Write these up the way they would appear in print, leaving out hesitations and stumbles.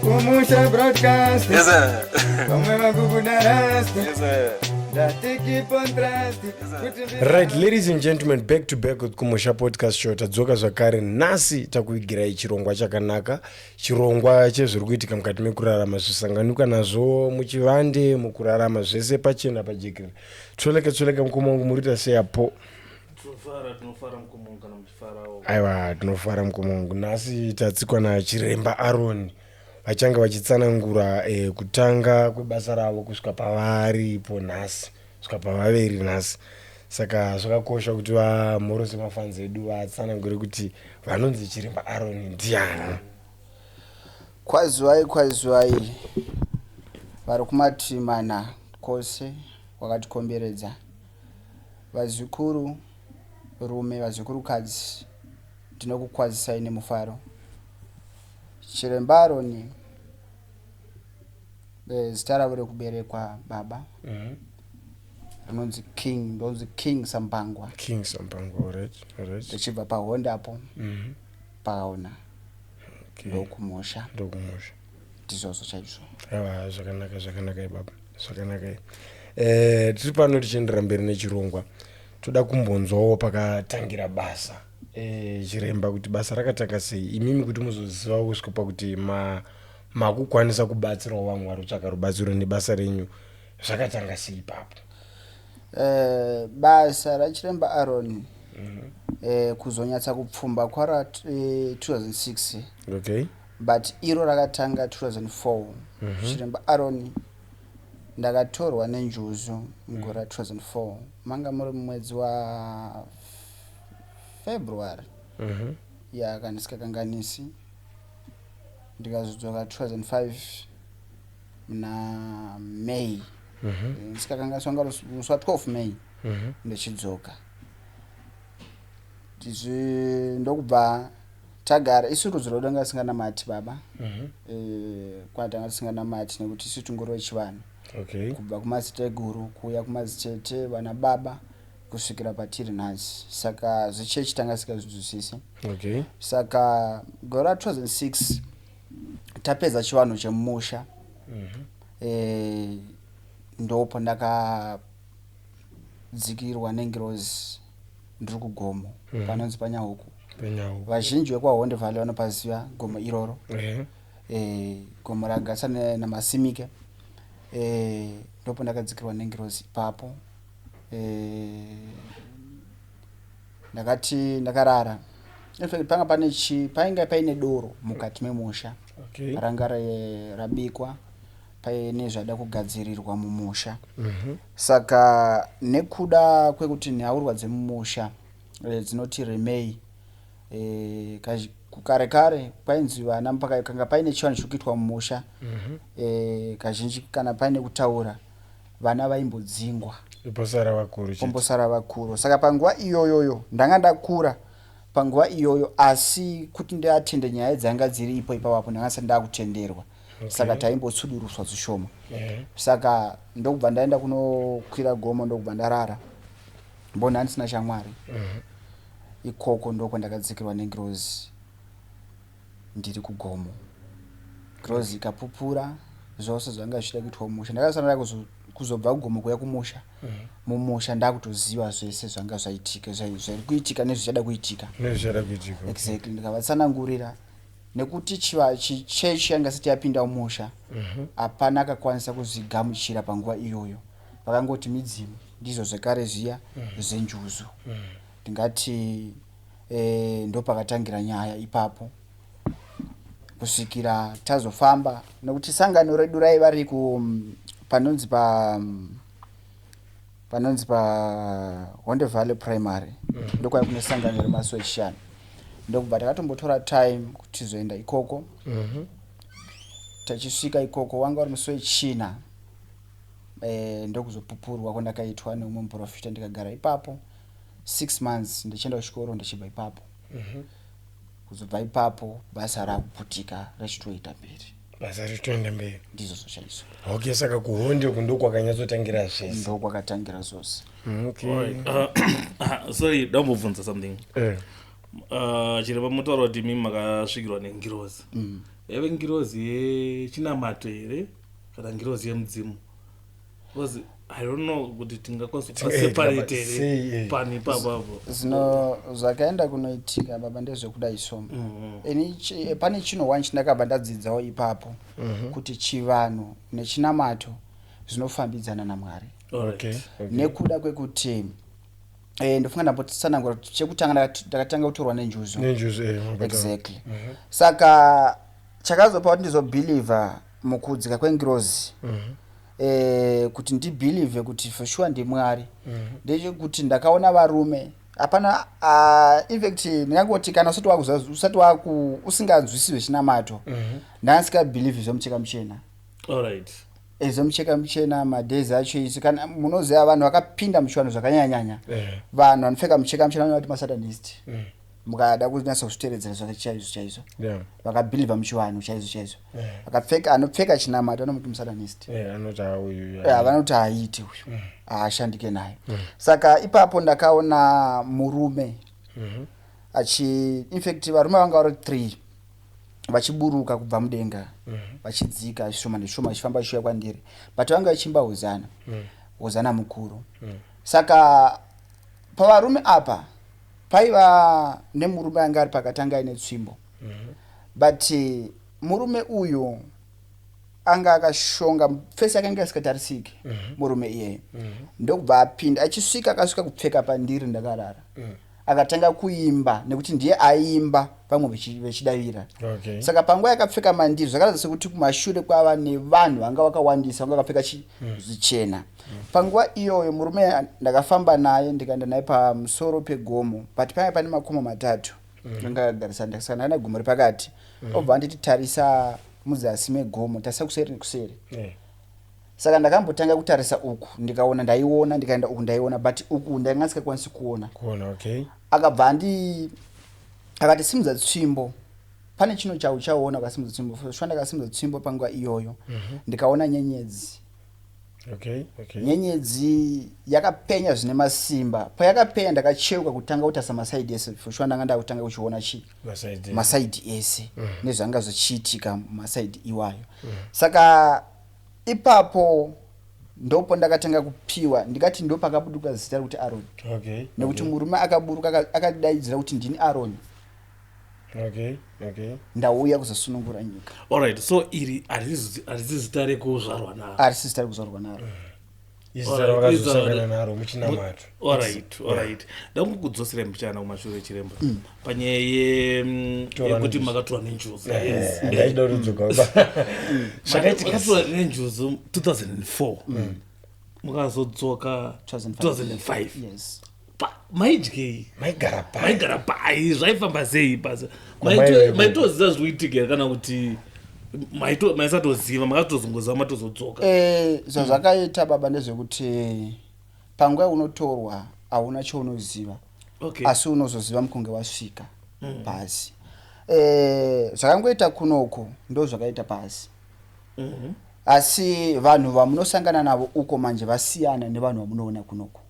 Kumusha broadcast. Yes, sir. Right, ladies and gentlemen, back to back with Kumusha podcast show. Tadzoka zvakare nhasi takuigirai chirongwa chakanaka, chirongwa chezviri kuitika mukati mekurarama, zvisanganuka nazvo muchivande, mukurarama zvese pachena pajekere. Tsoleka mukomongo murita seyapo. Aiwa, tinofara mukomongo. Nhasi tatsikwa naChiremba Aaron vachanga vachitsanangura kutanga kwebasa ravo kusvika pavaripo nhasi, kusvika pavaveri nhasi. Saka zvakakosha kuti vamhoro semafanzi edu vatsanangure kuti vanonzi Chiremba Aaron ndiani. Kwaziwai vari kumativi mana kwose wakatikomberedza, vazukuru rume, vazukurukadzi, ndinokukwazisai nemufaro. Chiremba Aaron zita ravo rekuberekwa baba rinonzi King Sambangwa. King Sambangwa, alright. Tichibva paHondapo paona ndokumusha ndizvozvo chaizvo. Aiwa, zvakanaka baba, zvakanaka. Tiri pano tichiendera mberi nechirongwa. Toda kumbonzwawo pakatangira basa Chiremba, kuti basa rakatanga sei, imimi kuti muzoziva kusvika kuti makukwanisa kubatsirawo vamwe vari kutsvaka rubatsiro nebasa renyu, zvakatanga sei ipapo? Basa raChiremba Aaron kuzonyatsa kupfumba kwara 2006. Okay. But iro rakatanga 2004. Chiremba Aaron ndakatorwa nenjuzu mugore 2004, manga muri mwedzi wa February. Kandisingakanganisi ndikazodzoka 2005 muna May. Ndisikakanganisi wanga musi wa 12 May ndichidzoka. Ndokubva tagara isu rudziro rwanga singanamati baba. Kwatanga tisinganamati nekuti isu tungoro wechivanhu. Okay. Kubva kumadziteteguru kuuya kumadzitete vana baba kusvikira patiri nhasi. Saka zvechechi tanga sikazvinzwisisi. Okay. Saka gore 2006 tapedza chivanhu chemusha. Ndopo ndakadzikirwa nengirozi ndiri kugomo panonzi Panyahuku. Vazhinji vekwaHonde Valley vanopaziva gomo iroro. Gomo ragatsana namasimike. Ndopo ndakadzikirwa nengirozi ipapo. Ndakarara. Panga painga paine doro mukati memusha. Okay. Ranga rabikwa paine zvada kugadzirirwa mumusha. Saka nekuda kwekuti nhaurwa dzemumusha dzinoti remei, kare painzi vana kanga paine chivanhu chikuitwa mumusha, kazhinji kana paine kutaura vana vaimbodzingwa pombosara vakuru. Saka panguva iyoyo ndanga ndakura panguva iyoyo, asi kuti ndiatende nyaya dzanga dziri ipapo ndanga ndisati ndakutenderwa. Saka taimbotsudurutswa zvishoma. Saka ndokubva ndaenda kunokwira gomo, ndokubva ndarara mbona handisina shamwari. Ikoko ndoko ndakadzikirwa nengirozi ndiri kugomo. Girozi ikapupura zvose zvanga zvichida kuitwa mumusha. Ndakasanira kuzobva kugomo kuya kumusha. Mumusha ndakutoziva zvese zvanga zvaitika, zviri kuitika nezvichada kuitika. Exactly. Ndikavatsanangurira nekuti chechi yanga isati yapinda mumusha, hapana akakwanisa kuzvigamuchira panguva iyoyo. Vakangoti midzimu ndizvo zvekare zviya zvenjuzu. Ndingati ndopakatangira nyaya ipapo kusvikira tazofamba, nekuti sangano redu raiva riri panonzi pa Honde Valley Primary. Ndokwaiva kune sangano remaswechishani. Ndokubva takatombotora time kuti tizoenda ikoko. Tachisvika ikoko wanga uri musi wechina. Ndokuzopupurwa kwandakaitwa neumwe muprofita, ndikagara ipapo 6 months ndichienda kuchikoro ndichibva ipapo. Kuzobva ipapo basa rakuputika rachitoita mberi. basa ritoenda mberi ndizvo zvaizvo. Okay, saka kuhonde kundo kwakanyatsotangira zvese ndo kwakatangira zvose. Okay. Sorry, ndambobvunza something. Chiremba mutaura kuti mimi makasvikirwa nengirozi. Yave ngirozi yechinamato here kana ngirozi yemudzimu? Because I don't know kuti tingakwanisa kuseparate here pani papapo. Zvino zvakaenda kunoitika baba ndezvekudai so. Pane chinhu chandakabva ndadzidzawo ipapo kuti chivanhu nechinamato zvinofambidzana naMwari. Okay. Nekuda kwekuti ndofunga ndambotsanangura kuti chekutanga ndakatanga kutorwa nenjuzu. Exactly. Saka chakazopa kuti ndizobhilivha mukudzika kwengirozi kuti ndibhilivhe kuti for sure ndiMwari ndechekuti ndakaona varume hapana in fact ndingangoti kana usati usinganzwisisi zvechinamato ndasikabhilivhi zvemucheka muchena. Alright. Ezomucheka muchena madhezi acho isi kana munoziva vanhu vakapinda muchivanhu zvakanyanya vanhu vanopfeka mucheka muchena vanoti masatanist mukada kunasa kuzviteeredzera zvake chaizvo vakabhilivha muchivanhu chaizvo anopfeka chinamato anomuti musatanist vanoti haiti uyu haashandike naye. Saka ipapo ndakaona murume in fact varume vanga vari 3 vachiburuka kubva mudenga vachidzika shoma neshoma vachifamba vachiuya kwandiri but vanga vachimba hozana mukuru. Saka pavarume apa paiva nemurume anga ari pakatanga aine tsvimbo but murume uyu anga akashonga fesi akanga asikatarisiki murume iyeye ndokubva apinda achisvika akasvika kupfeka pandiri ndakarara akatanga kuimba nekuti ndiye aimba vamwe vechidavira. Saka panguva yakapfeka mandiri zvakaratidza sekuti kumashure kwava nevanhu vanga vakawandisa vanga vakapfeka zvichena. Panguva iyoyo murume ndakafamba naye ndikaenda naye pamusoro pegomo but panga pane makomo 3 anga agarisana ndakasangana naye gomo repakati obva anditi tarisa muzasi megomo tarisa kuseri nekuseri. Saka ndakambotanga kutarisa uku ndikaona ndaiona ndikaenda uku ndaiona but uku ndanga ndisikakwanisi kuona. Akabva akati simudza tsvimbo pane chino chaona akasimudza tsvimbo shwanda akasimudza tsvimbo panguva iyoyo ndikaona nyenyedzi. Nyenyedzi yakapenya zvine masimba payakapenya ndakacheuka kutanga kutarisa masaidi ese shwanda ndanga ndakutanga kuchiona masaidi ese nezvanga zvichiitika masaidi iwayo. Saka ipapo ndopo ndakatanga kupiwa ndikati ndo pakabuduka zita kuti Aaron. Nekuti murume akaburuka akadaidzira kuti ndini Aaron. Ndauya kuzosunungura nyika. Alright, so iri arizi zita rekuzvarwa naro. Arisi zita rekuzvarwa naro. Izara vakazosangana naro muchinamato. Alright. Ndakukudzosera mbichana kumashure chiremba. Panyaya yekuti makatorwa nenjuzu. Ndaida rudzoka. Makatorwa nenjuzu 2004. Mukazodzoka 2005. Yes. Maidye maigara pai zvaifamba sei basa maitoziva zvoitika kana kuti maisatoziva makatozongoziva matozodzoka? Zvazvakaita baba ndezvekuti panguva unotorwa hauna chaunoziva asi unozoziva mukunge wasvika pasi. Zvakangoita kunoko ndo zvakaita pasi asi vanhu vamunosangana navo uko manje vasiyana nevanhu vamunoona kunoko.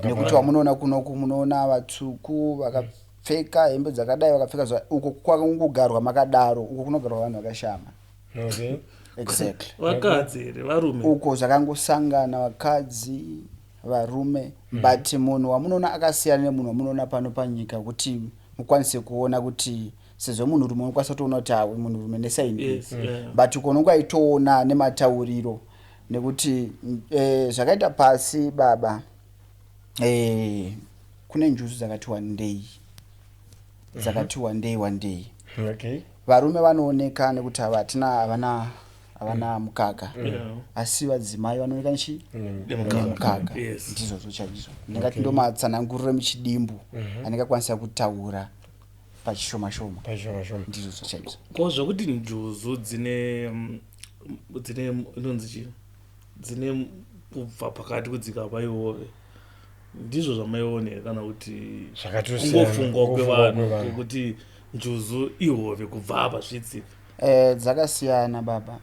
Nekuti wamunoona kunoku munoona vatsvuku vakapfeka hembe dzakadai vakapfeka uko kwakungogarwa makadaro uko kunogarwa vanhu vakashama. Exactly. Vakadzi varume uko zvakangosangana vakadzi varume but munhu wamunoona akasiyana nemunhu wamunoona pano panyika kuti mukwanise kuona kuti sezvo munhu rume unokwanisa kutoona kuti hawe munhu rume nesaini but uko unongaitoona nematauriro nekuti zvakaita pasi baba kune njuzu dzakati one day. Varume vanooneka nekuti havana mukaka asi vadzimai vanooneka nemukaka. Ndizvo zvochaizvo ndingati ndo matsananguriro muchidimbu aningakwanisa kutaura pachishoma-shoma. Ndizvo zvochaizvo ko zvokuti njuzu dzine inonzi dzine kubva pakati kudzika paihove ndizvo zvamaionera kana kuti kungofungwa kwevanhu kuti njuzu ihove kubva apa zvidzika? Dzakasiyana baba.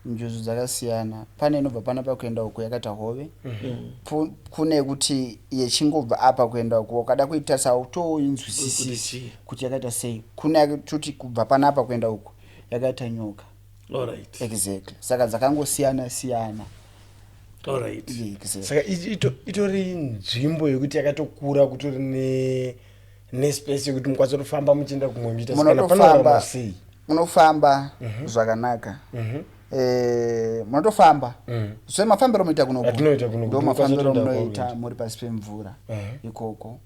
Njuzu dzakasiyana. Pane inobva panapa kuenda uko yakata hove. Kune kuti yechingobva apa kuenda uko kada kuitarisa utoinzwisisi kuti yakaita sei. Kune kuti kubva panapa kuenda uko yakaita nyoka. Alright. Exactly. Saka dzakangosiyana siyana. Alright. Saka itori nzvimbo yekuti yakatokura kutori nespace yekuti mukwanisa kufamba muchienda kumwe muchiita kana panoramba sei. Munofamba zvakanaka. Munotofamba. So mafambiro munoita kunoku. Ndo mafambiro munoita muri pasi pemvura ikoko.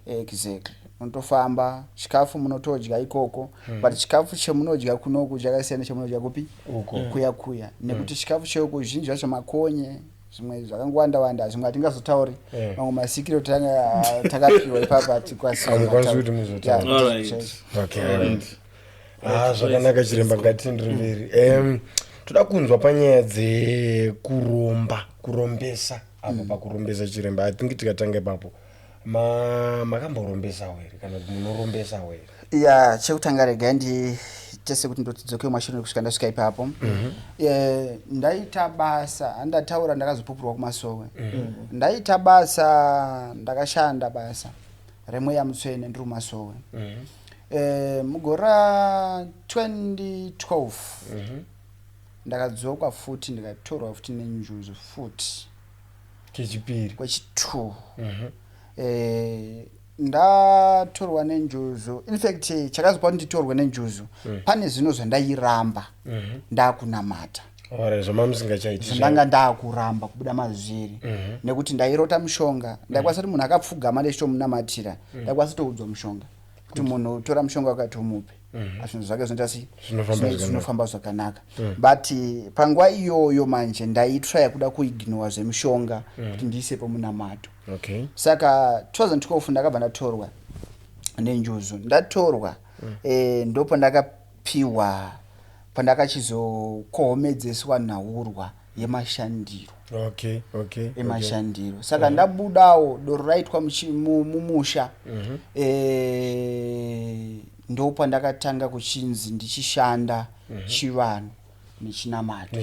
Exactly. Munotofamba, chikafu munotodya ikoko, but chikafu chemunodya kunoku chakasiyana chemunodya kupi? Kuya. Nekuti chikafu cheuko zhinji zvacho makonye, zvimwe zvakangwanda wanda, zvimwe atingazotauri. Mamwe masikiro takapiwa ipapa tikwasira. Kuti muzotaura. Okay. Zvakanaka chiremba ngatindiri mberi. Toda kunzwa panyaya dzekurombesa apa pakurombesa chiremba. I think tikatanga ipapo. Makamborombesawo here kana kuti munorombesawo here? Yeah, chekutanga rega tese kuti ndotidzoke mashino kusvika ndasvika ipapo. Ndaita basa, andataura ndakazopupurwa kumasowe. Ndaita basa, ndakashanda basa remweya mutsvene ndiri kumasowe. Mugora 2012 ndakadzoka futi ndikatorwa futi nenjuzu futi kechipiri kwechi2. Ndatorwa nenjuzu. In fact chakazopa kuti nditorwe nenjuzu pane zvino zvandairamba ndakunamata. Zvamamusingachaiti ndanga ndakuramba kubuda mazviri nekuti ndairota mushonga. Ndakwanisa kuti munhu akapfugama ndechitomunamatira ndakwanisa kutoudzwa mushonga kuti munhu tora mushonga wakati umupe. Zvinhu zvake zvinofamba zvakanaka. But panguva iyoyo manje ndaitry kuda kuignore zvemushonga kuti ndiise pamunamato. Okay. Saka 2012 ndakabva ndatorwa nenjuzu. Ndatorwa ndipo ndakapiwa pandakachizokohomedzeswa nhaurwa yemashandiro. Okay. Emashandiro. Saka ndabudawo doro raitwa mumusha. Ndipo ndakatanga kuchinzi ndichishanda chivanhu nechinamato.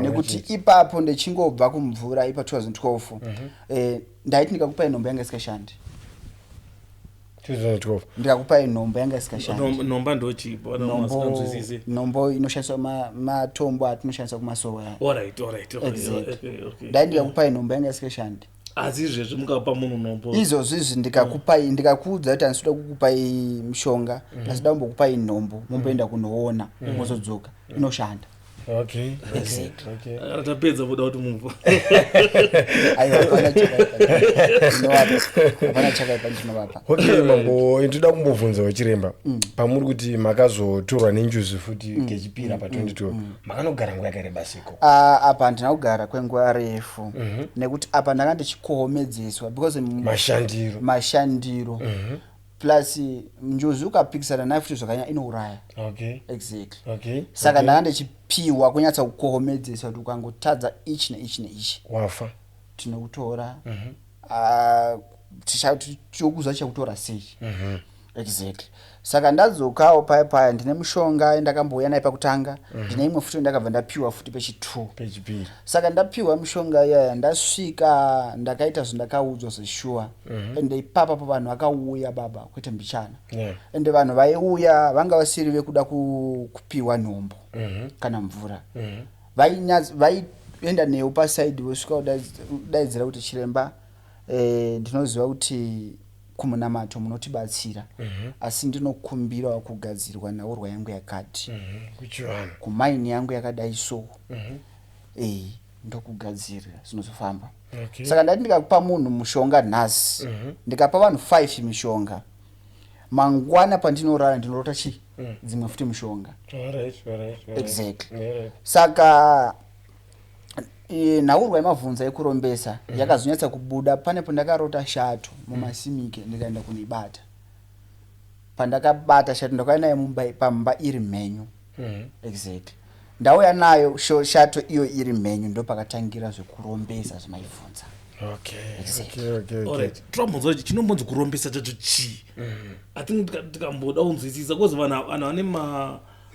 Nekuti ipapo ndechingobva kumvura ipa 2012 ndaiti ndikakupai nhombo yanga isikashandi. 2012 ndikakupai nhombo yanga isikashandi. Nhombo ndochipo nzvizisi. Nhombo inoshandiswa matombo atinoshandisa kumasowe. Alright. Ndaiti ndikakupai nhombo yanga isikashandi. Asi izvezvi mukapa munhu nhombo. Izvozvi ndikakupai ndikakuudza kuti handisida kukupai mushonga, ndasida kumbokupai nhombo mumboenda kunoona mozodzoka inoshanda. Okay. Atapedza kuda kuti mupo. Aiwa hapana chakaipa ndinovapa. Okay mambo ndoda kumbobvunzawo chiremba. Pamuri kuti makazotorwa nenjuzu futi kechipira pa 2012 makanogara nguva yakareba siko? Apa handina kugara kwenguva refu nekuti apa ndanga ndichikohomedzeswa because mashandiro plus njuzu ukapikisana nayo futi zvakanya inouraya. Okay. Exactly. Saka ndanga ndichipiwa kunyatsa kukohomedzeswa kuti ukangotadza ichi wafa tinokutora. Tichokuzwa chakutora sei. Exactly. Saka ndadzokawo paya ndine mushonga ndakambouya naye pakutanga, ndine imwe futi ndakabva ndapiwa futi pechipiri. Saka ndapiwa mushonga yaya ndasvika ndakaita zvandakaudzwa zveshuwa. Ende ipapa vanhu vakauya baba kwete mbichana. Ende vanhu vaiuya vanga vasiri vekuda kupiwa nhombo kana mvura. Vaienda newo pasaidi vosvika kudaidzira kuti chiremba ndinoziva kuti kumunamato munotibatsira asi ndinokumbirawo kugadzirwa nhaurwa yangu yakati kumaini yangu yakadai so ndokugadzirira zvinozofamba. Saka ndati ndikakupa munhu mushonga nhasi ndikapa vanhu 5 mishonga mangwana pandinorara ndinorota dzimwe futi mushonga. Exactly. Saka nhaurwa yemavhunza ekurombesa yakazonyatsa kubuda panepo ndakarota shato mumasimike ndikaenda kunibata. Pandakabata shato ndakauya nayo pamba iri mhenyu. Exactly. Ndauya nayo shato iyo iri mhenyu ndo pakatangira zvekurombesa zvemaivhunza. Alright. Trambonza kuti chinombonzi kurombesa chacho chii? I think tikamboda kunzwisisa kozi vanhu vane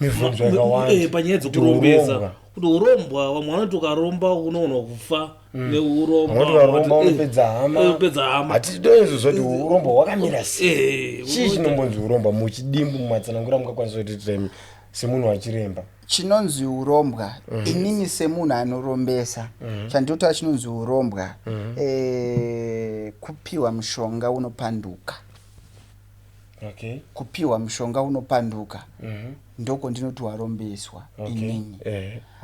mibvunzo yakawanda panyaya dzekurombesa kuti urombwa vamwe vanoti ukaromba unoona kufa neurombaunopedza hama hatitoizvo zoti uromba hwakamira sei chii chinombonzi uromba muchidimbu mumatsanangura mukakwanisa kuti semunhu wachiremba chinonzi urombwa inini semunhu anorombesa chandinotaura chinonzi urombwa kupiwa mushonga unopanduka kupiwa mushonga unopanduka ndoko ndinoti warombeswa inini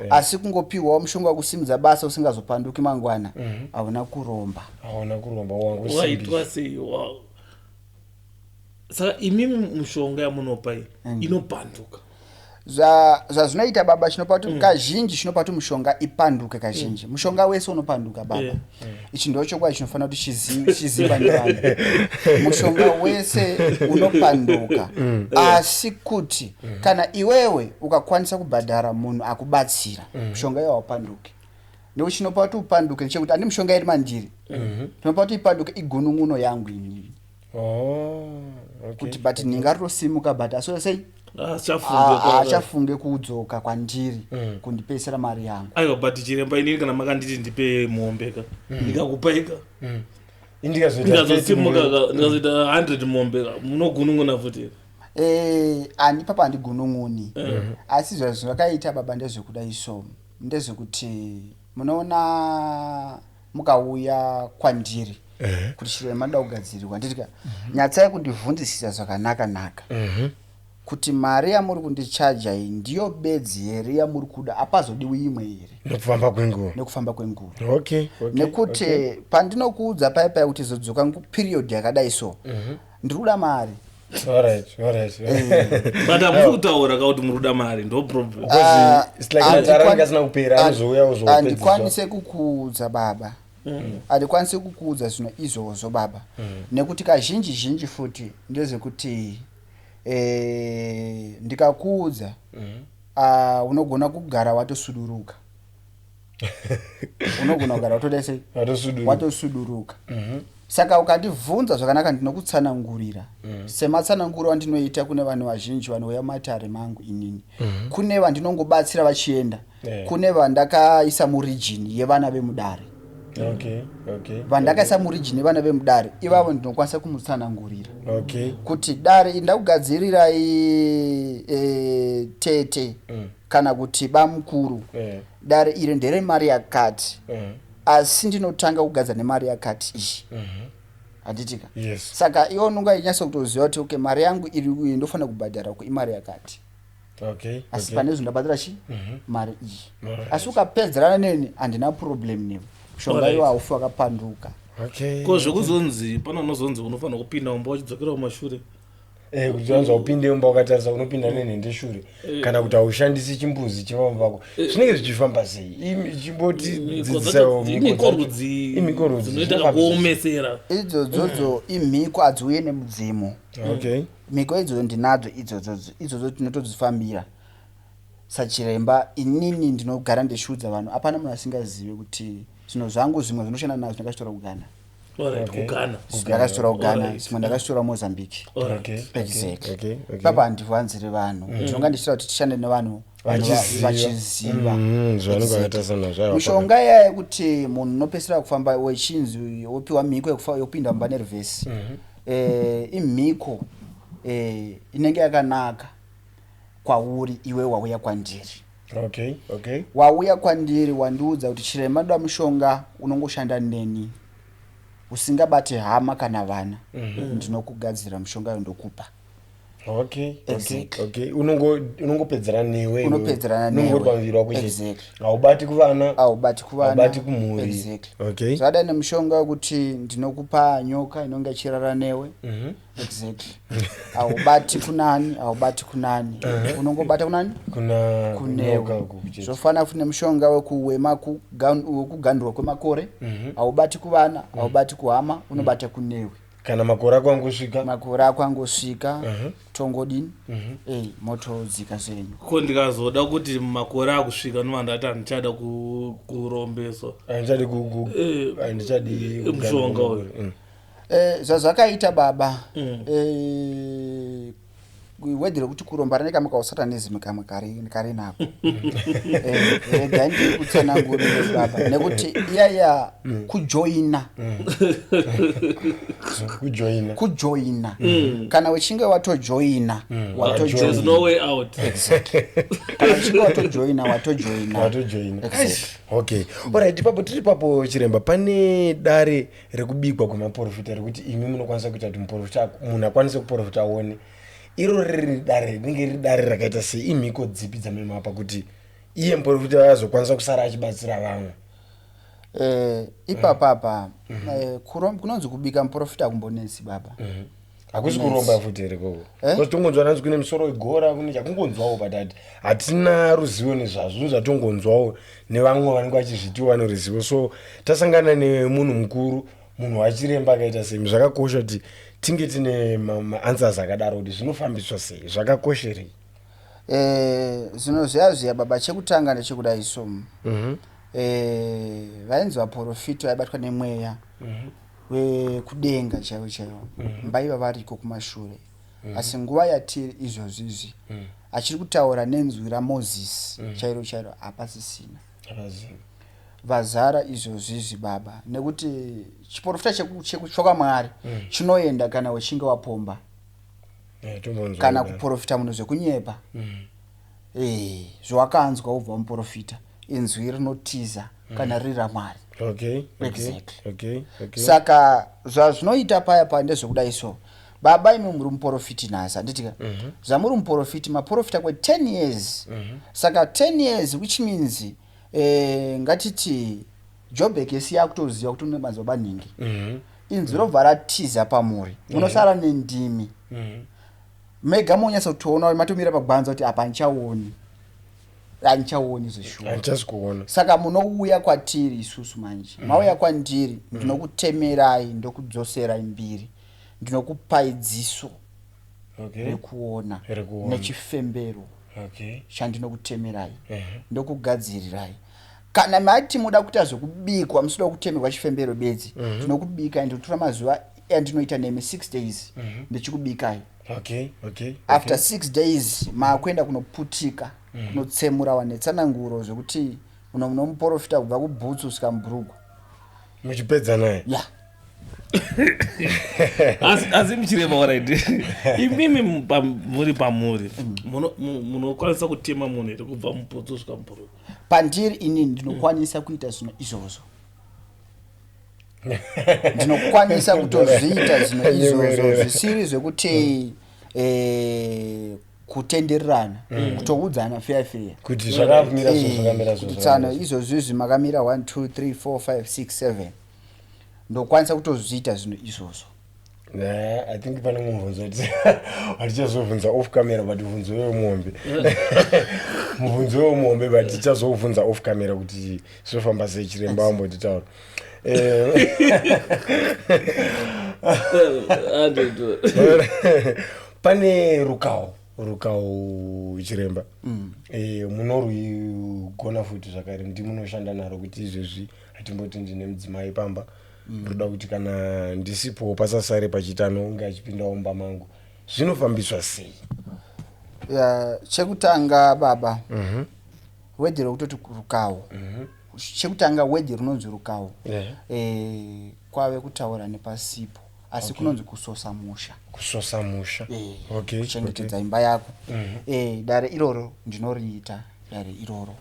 asi kungopiwawo mushonga wekusimudza basa usingazopanduki mangwana hauna kuromba waitwa sei saka imimi mushonga yamunopai inopanduka zvazvinoita baba chinopa kuti kazhinji chinopa kuti mushonga ipanduke kazhinji mushonga wese unopanduka baba ichi ndochokwadi chinofanira kuti chiziva nevanhu mushonga wese unopanduka asi kuti kana iwewe ukakwanisa kubhadhara munhu akubatsira mushonga iwo haupanduke nekuti chinopa kuti upanduke nechekuti handi mushonga iri mandiri chinopa kuti ipanduke igunun'uno yangu inini kuti but ningaritosimuka but asi sei achafunge kudzoka kwandiri kundipesera mari yangu aiwa but chiremba inini kana makanditi ndipe muombeka ndikakupaika ndikazosimuka ndikazoita 100 muombeka munogunun'una futi ani papa handigunun'uni asi zvakaita baba ndezvekudai so ndezvekuti munoona mukauya kwandiri kuti chiremba ndoda kugadzirirwa nditika nyatsai kundibvunzisisa zvakanaka kuti mari yamuri kundichaja iyi ndiyo bedzi here yamuri kuda hapazodiwi imwe here nekufamba kwenguva nekuti pandinokuudza paipai kuti zodzoka period yakadai so ndiri kuda mari but hamuri kutaura kauti muri kuda mari ndo problem handikwanise kukuudza baba handikwanise kukuudza zvino izvozvo baba nekuti kazhinji futi ndezvekuti ndikakuudza unogona kugara watosuduruka unogona kugara watosuduruka saka ukandibvunza zvakanaka ndinokutsanangurira sematsananguro andinoita kune vanhu vazhinji vanouya mumatare mangu inini kune vandinongobatsira vachienda kune vandakaisa murijini yevana vemudare vandakaisa murijini yevana vemudare ivavo ndinokwanisa kumutsanangurira kuti dare ndakugadzirirai tete kana kuti bamukuru dare iri ndere mari yakati asi ndinotanga kugadzira nemari yakati iyi handitika saka iwo nunga inyasa kutoziva kuti okay mari yangu iri uye ndofanira kubhadhara ko imari yakati asi pane zvindabhadhira chi mari iyi asi ukapedzerana neni handina problem newe mushonga iwo haufi wakapanduka ko zvekuzonzi pana unozonzi unofanira kupinda umba wachidzokera kumashure kuti wanzwa upinde umba ukatarisa unopinda nenhende shure kana kuti haushandisi chimbuzi chevamwe vako zvinenge zvichifamba sei chimboti dzidzisawo dzinoita kuomesera idzodzo imhiko hadziuye nemudzimu mhiko idzodzo ndinadzo idzodzo tinotodzifambira sachiremba inini ndinogara ndeshuudza vanhu hapana munhu asingazive kuti zvinhu zvangu zvimwe zvinoshanda nazvo ndakazvitora kugana ndakazvitora kugana zvimwe ndakazvitora mozambique papa handivhanzire vanhu ndinonga ndichitaura kuti tishande nevanhu vachiziva mishonga iya yekuti munhu unopesera kufamba wechinzi wopiwa mhiko yokupinda mumba nerivhesi imhiko inenge yakanaka kwauri iwe wauya kwandiri wauya kwandiri wandiudza kuti chiremba ndoda mushonga unongoshanda neni usingabate hama kana vana ndinokugadzira mushonga yo ndokupa unongopedzerana newe unongopedzerana haubati kuvana haubati kumhuri zvada nemushonga wekuti ndinokupa nyoka inonge ichirara newe haubati kunani unongobata kunani kunewe zvofanira futi nemushonga wekugandurwa kwemakore haubati kuvana haubati kuhama unobata kunewe kana makore ako angosvika tongodini motodzika zvenyu ko ndikazoda kuti makore akusvika novandati handichada kurombeswa handichadi mushonga zvazvakaita baba wedhere kuti kuromba rine kamwe kausatanism kamwe kari nako regai ndiri kutsanangurire baba nekuti iyaya kujoina kana uchinge watojoina there's no way out. kana uchinge watojoina okay alright ipapo tiri papo chiremba pane dare rekubikwa kwemaprofita rekuti imi munokwanisa kuita kuti muprofita munhu akwanise kuprofita aone iro riri dare rinenge riri dare rakaita sei imhiko dzipi dzamemapa kuti iye muprofita azokwanisa kusara achibatsira vamwe ipapapa kunonzi kubika muprofita kumbonesi baba hakusi kuromba futi here koko because tongonzwa nanzi kune musoro wegora kune chakungonzwawo patati hatina ruzivo nezvazvo zvatongonzwawo nevamwe vanenge vachizvitiwa neruzivo so tasangana nemunhu mukuru munhu wachiremba akaita semi zvakakosha kuti tinge tine maanswers akadaro kuti zvinofambiswa sei zvakakosherei zvinozviya baba chekutanga ndechekudai so vainzi vaprofita vaibatwa nemweya wekudenga chaivo mbaiva variko kumashure asi nguva yatiri izvozvizvi achiri kutaura nenzwi ramozisi chairo hapasisina vazara izvozvizvi baba nekuti chiprofita chekutsvoka mwari chinoenda kana uchinge wapomba kana kuprofita munhu zvekunyepa zvawakanzwa ubva muprofita inzwi rinotiza kana riri ramwari okay. Saka zvazvinoita paya ndezvekudai so baba imi muri muprofiti nhasi handitika zvamuri muprofiti maprofita kwe 10 years saka 10 years which means ngatiti Jobbik yesiya kutoziva kuti une madzibaba ningi inzwi robva ratiza pamuri munosara nendimi mega monyasa kutoona matomira pagwanza kuti apa handichaoni zveshuwa saka munouya kwatiri isusu manje mauya kwandiri ndinokutemerai ndokudzoserai mbiri ndinokupai dziso rekuona nechifembero chandinokutemerai ndokugadzirirai kana mati muda kuita zvokubikwa musoda kutemerwa chifembero bedzi ndinokubika ndinotora mazuva andinoita nemi 6 days ndichikubikai after 6 days makwenda kunoputika kunotsemura netsananguro zvekuti munomuprofita kubva kubhutsu kusvika mubhurugu muchipedza naye asi muchirema waraidi imimi muri pamuri munokwanisa kutema munhu here kubva mubhutsu kusvika mubhurugu pandiri inini ndinokwanisa kuita zvinhu izvozvo ndinokwanisa kutozviita zvinhu izvozvo zvisiri zvekuti kutendererana kutoudzana feya kuti zvakamira zvakamira kutsana izvozvizvi makamira 1 2 3 4 5 6 7 ndokwanisa kutozviita zvinhu izvozvo I think pane mubvunzo kuti hatichazobvunza off camera but mubvunzo wemombe mubvunzo wemombe but tichazobvunza off camera kuti zvofamba sei chiremba wambotitaura pane rukawo chiremba munorugona futi zvakare ndimunoshanda naro kuti izvezvi hatimboti ndine mudzimai pamba ndoda kuti kana ndisipo pasasare pachitano unge achipinda umba mangu zvinofambiswa sei chekutanga baba wedhero kutoti rukawo chekutanga wedhero runonzi rukawo kwave kutaura nepasipo asi kunonzi kusosa musha kuchengetedza imba yako dare iroro ndinoriita dare iroro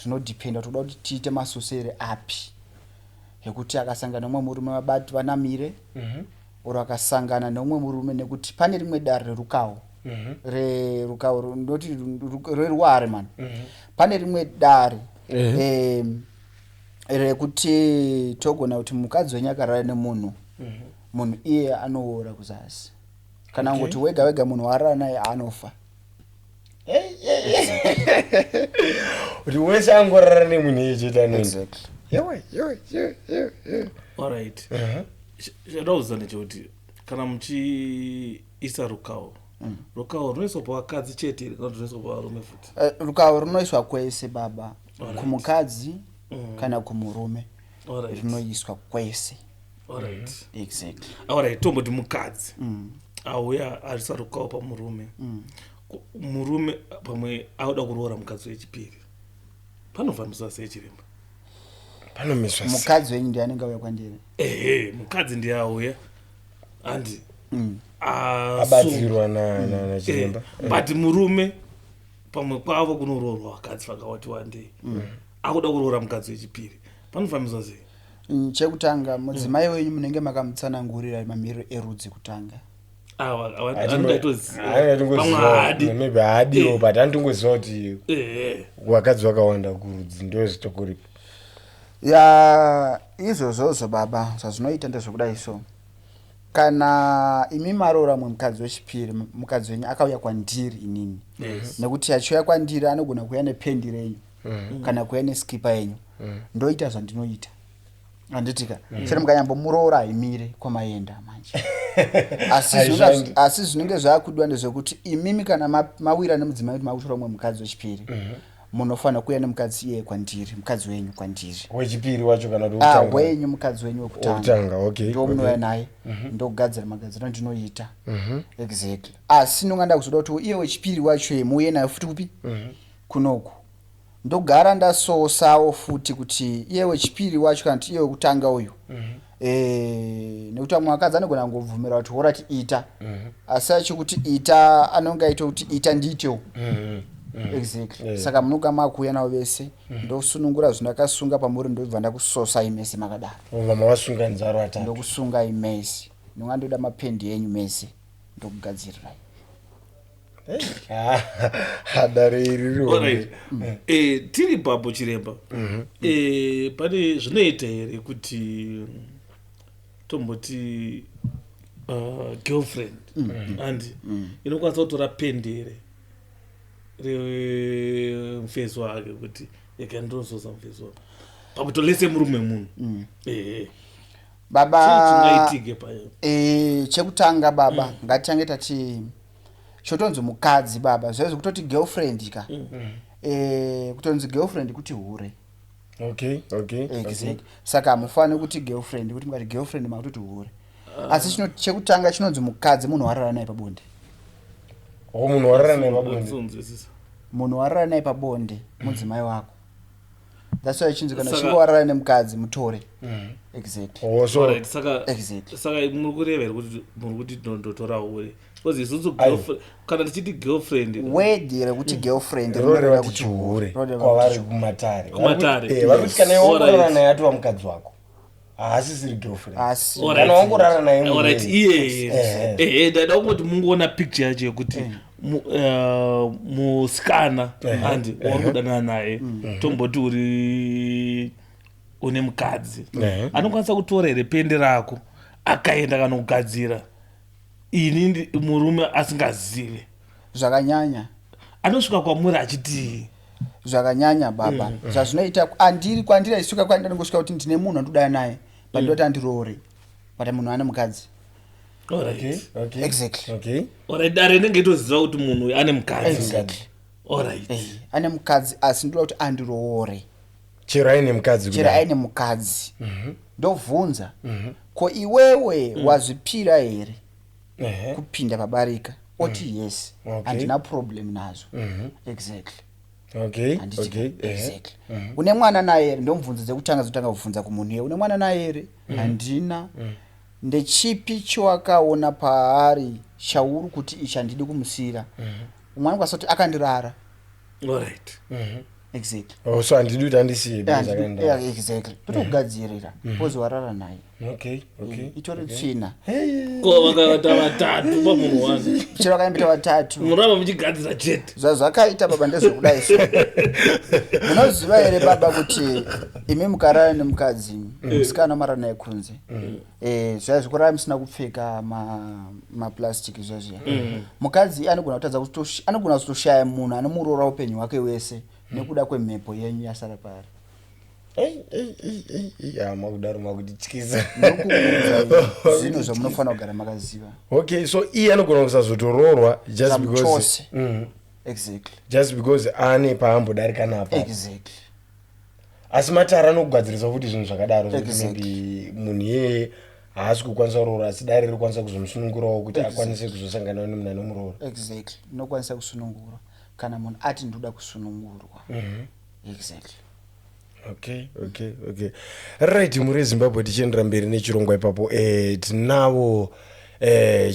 zvinodhipenda toda kuti tiite masosere api yekuti akasangana nomwe murume vabati vanamire oro akasangana nomwe murume nekuti pane rimwe dare rerukawo rerukawo ndoti reruware man pane rimwe dare rekuti togona kuti mukadzi wenyakarara nemunhu munhu iye anoora kuzasi kana ngoti wega wega munhu warara naye anofa kuti wese angorara nemunhu ichita nini alright chadauza ndechekuti kana muchiisa rukawo rukawo runoiswa pavakadzi chete kana runoiswa pavarume futi rukawo runoiswa kwese baba kumukadzi kana kumurume runoiswa kwese alright tomboti mukadzi auya arisarukawo pamurume murume pamwe auda kuroora mukadzi wechipiri panofambiswa sei chiremba? Panomiswa mukadzi wenyu ndiye anenge auya kwandiri. Mukadzi ndiye auya handi abatsirwa na chiremba. But murume pamwe kwavo kunoroorwa vakadzi vakawati wandei akuda kuroora mukadzi wechipiri panofambiswa sei? Chekutanga mudzimai wenyu munenge makamutsanangurira mamiriro erudzi kutanga. Maybe hadiwo but antongoziva kuti vakadzi vakawanda kurudzi ndo zvitokuripo. Ya izvozvozvo baba zvazvinoita ndezvekudai so. Kana imi maroora mwe mukadzi wechipiri mukadzi wenyu akauya kwandiri inini. Nekuti achiuya kwandiri anogona kuuya nependi renyu kana kuuya neskipa yenyu. Ndoita zvandinoita. Anditika chero mukanyambomuroora imire kwamaenda manje. Asi zvinenge zvakudwa ndezvekuti imimi kana mawira nemudzimai kuti makutora mwe mukadzi wechipiri munofanira kuuya nemukadzi iye kwandiri, mukadzi wenyu kwandiri. Wechipiri wacho kana wekutanga? Wenyu mukadzi wenyu wekutanga. Okay. Ndo munouya naye ndogadzira magadziro ndinoita. Exactly. Asi nonganda kuzoda kuti iye wechipiri wacho muuye naye futi kupi? Kunoku. Ndogara ndasosawo futi kuti iye wechipiri wacho kana kuti iye wekutanga uyu. Nekuti amwe akadzi anogona kungobvumira kuti worati ita. Asi achikuti ita anonga aita kuti ita nditewo. Exactly. Saka munoga makuuya nawo vese ndosunungura zvindakasunga pamuri ndobva ndakusosa imese makadaro. Mama wasunga nzaro atatu. Ndokusunga imese. Nonga ndoda mapendi yenyu mese ndokugadzirira. Hadare iriro. Tiri papo chiremba. Pane zvinoita here kuti tomboti girlfriend and inokwanisa kutora pendi here remufeso wake kuti yakandinozosa mufeso wake pakutolese murume munhu. Baba chingaitige payo. Chekutanga baba ngatitange tati chotonzi mukadzi baba zvezvo kutoti girlfriend ka. Kutonzi girlfriend kuti hure. Okay. Exactly. Saka mufanira kuti girlfriend kuti mukati girlfriend makutoti hure. Asi chekutanga chinonzi mukadzi munhu warara naye pabonde. Munhu warara naye pabonde. Munhu warara naye pabonde mudzimai wako. That's why chinzi kana chingo warara nemukadzi mutore. Exactly. Saka muri kureva kuti muri kuti ndotora hure. Because isusu girlfriend kana tichiti girlfriend word rekuti girlfriend rinoreva kuti hure kwavari kumatare. Vari kuti kana warara naye atova mukadzi wako. Asi siri girlfriend. Kana wangorara naye. Alright, iye. Ndada kungoti mungoona picture yacho yekuti musikana and uri kudanana naye tomboti uri une mukadzi anokwanisa kutora here pendi rako akaenda kana kugadzira ini murume asingazive zvakanyanya anosvika kwamuri achiti zvakanyanya baba zvazvinoita andiri kwandiri aisuka kwandiri ngosvika kuti ndine munhu andodana naye pandoti andiroore pata munhu ane mukadzi. Exactly. Dare nenge itoziva kuti munhu uyu ane mukadzi. Ane mukadzi asi ndoda kuti andiroore chero aine mukadzi. Chero aine mukadzi. Ndobvunza ko iwewe wazvipira here kupinda pabarika? Oti yes. Handina problem nazo. Exactly. Exactly. Une mwana naye here? Ndomubvunza dzekutanga zotanga kubvunza kumunhu iye une mwana naye here? Handina. Ndechipi chowakaona paari chauri kuti ichi handidi kumusira? Umwe anokwanisa kuti akandirara. Exactly. So handidi kuti andisiye. Exactly. Toti kugadzirira pozi warara naye. Itori tsvina. Ko vakaita vatatu pamunhu wani. Chero vakaita vatatu. Muramba muchigadzira chete. Zvazvakaita baba ndezvekudai so. Munoziva here baba kuti imi mukarara nemukadzi musikana marara naye kunze. Zvaizvikurara musina kupfeka maplastic izvozvo. Mukadzi anogona kutadza kuti anogona kutoshaya munhu anomuroora upenyu hwake wese nekuda kwemhepo yenyu yasara paari. Makudaro makutityisa. Zvinhu zvamunofanira kugara makaziva. So iye anogona kusazotoroorwa just because ane paambodarika napo. Exactly. Asi matara anokugadzirisa kuti zvinhu zvakadaro maybe munhu iyeye haasi kukwanisa kuroora asi dare rinokwanisa kuzomusunungurawo kuti akwanise kuzosangana nemunhu anomuroora. Exactly. Unokwanisa kusunungura kana munhu ati ndoda kusunungurwa. Exactly. Okay. Right, muri Zimbabwe tichiendera mberi nechirongwa ipapo. Tinavo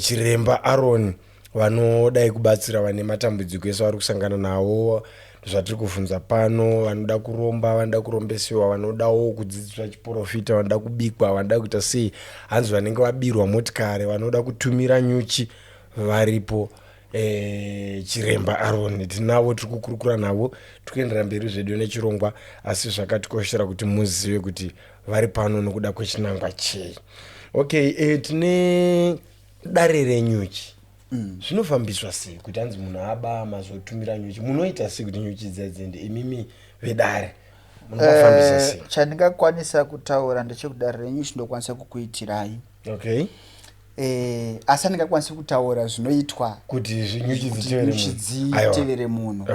chiremba Aaron vanodai kubatsira vane matambudziko ese vari kusangana nawo. Zvatiri kuvhunza pano, vanoda kuromba, vanoda kurombesiwa, vanodawo kudzidziswa chiprofita, vanoda kubikwa, vanoda kuita sei, hanzi vanenge vabirwa motikari, vanoda kutumira nyuchi varipo. Chiremba Aaron tinavo, tiri kukurukura navo, tikuendera mberi zvedu nechirongwa, asi zvakatikoshera kuti muzive kuti vari pano nokuda kwechinangwa chei. Okay, tine dare renyuchi. Zvinofambiswa sei kuti hanzi munhu aba mazotumira nyuchi, munoita sei kuti nyuchi dziende? Imimi vedare munofambisa sei? Chandingakwanisa kutaura ndechekudare renyuchi ndokwanisa kukuitirai. Okay. Asi ndingakwanisa kutaura zvinoitwa kuti nyuchi dzitevere munhu.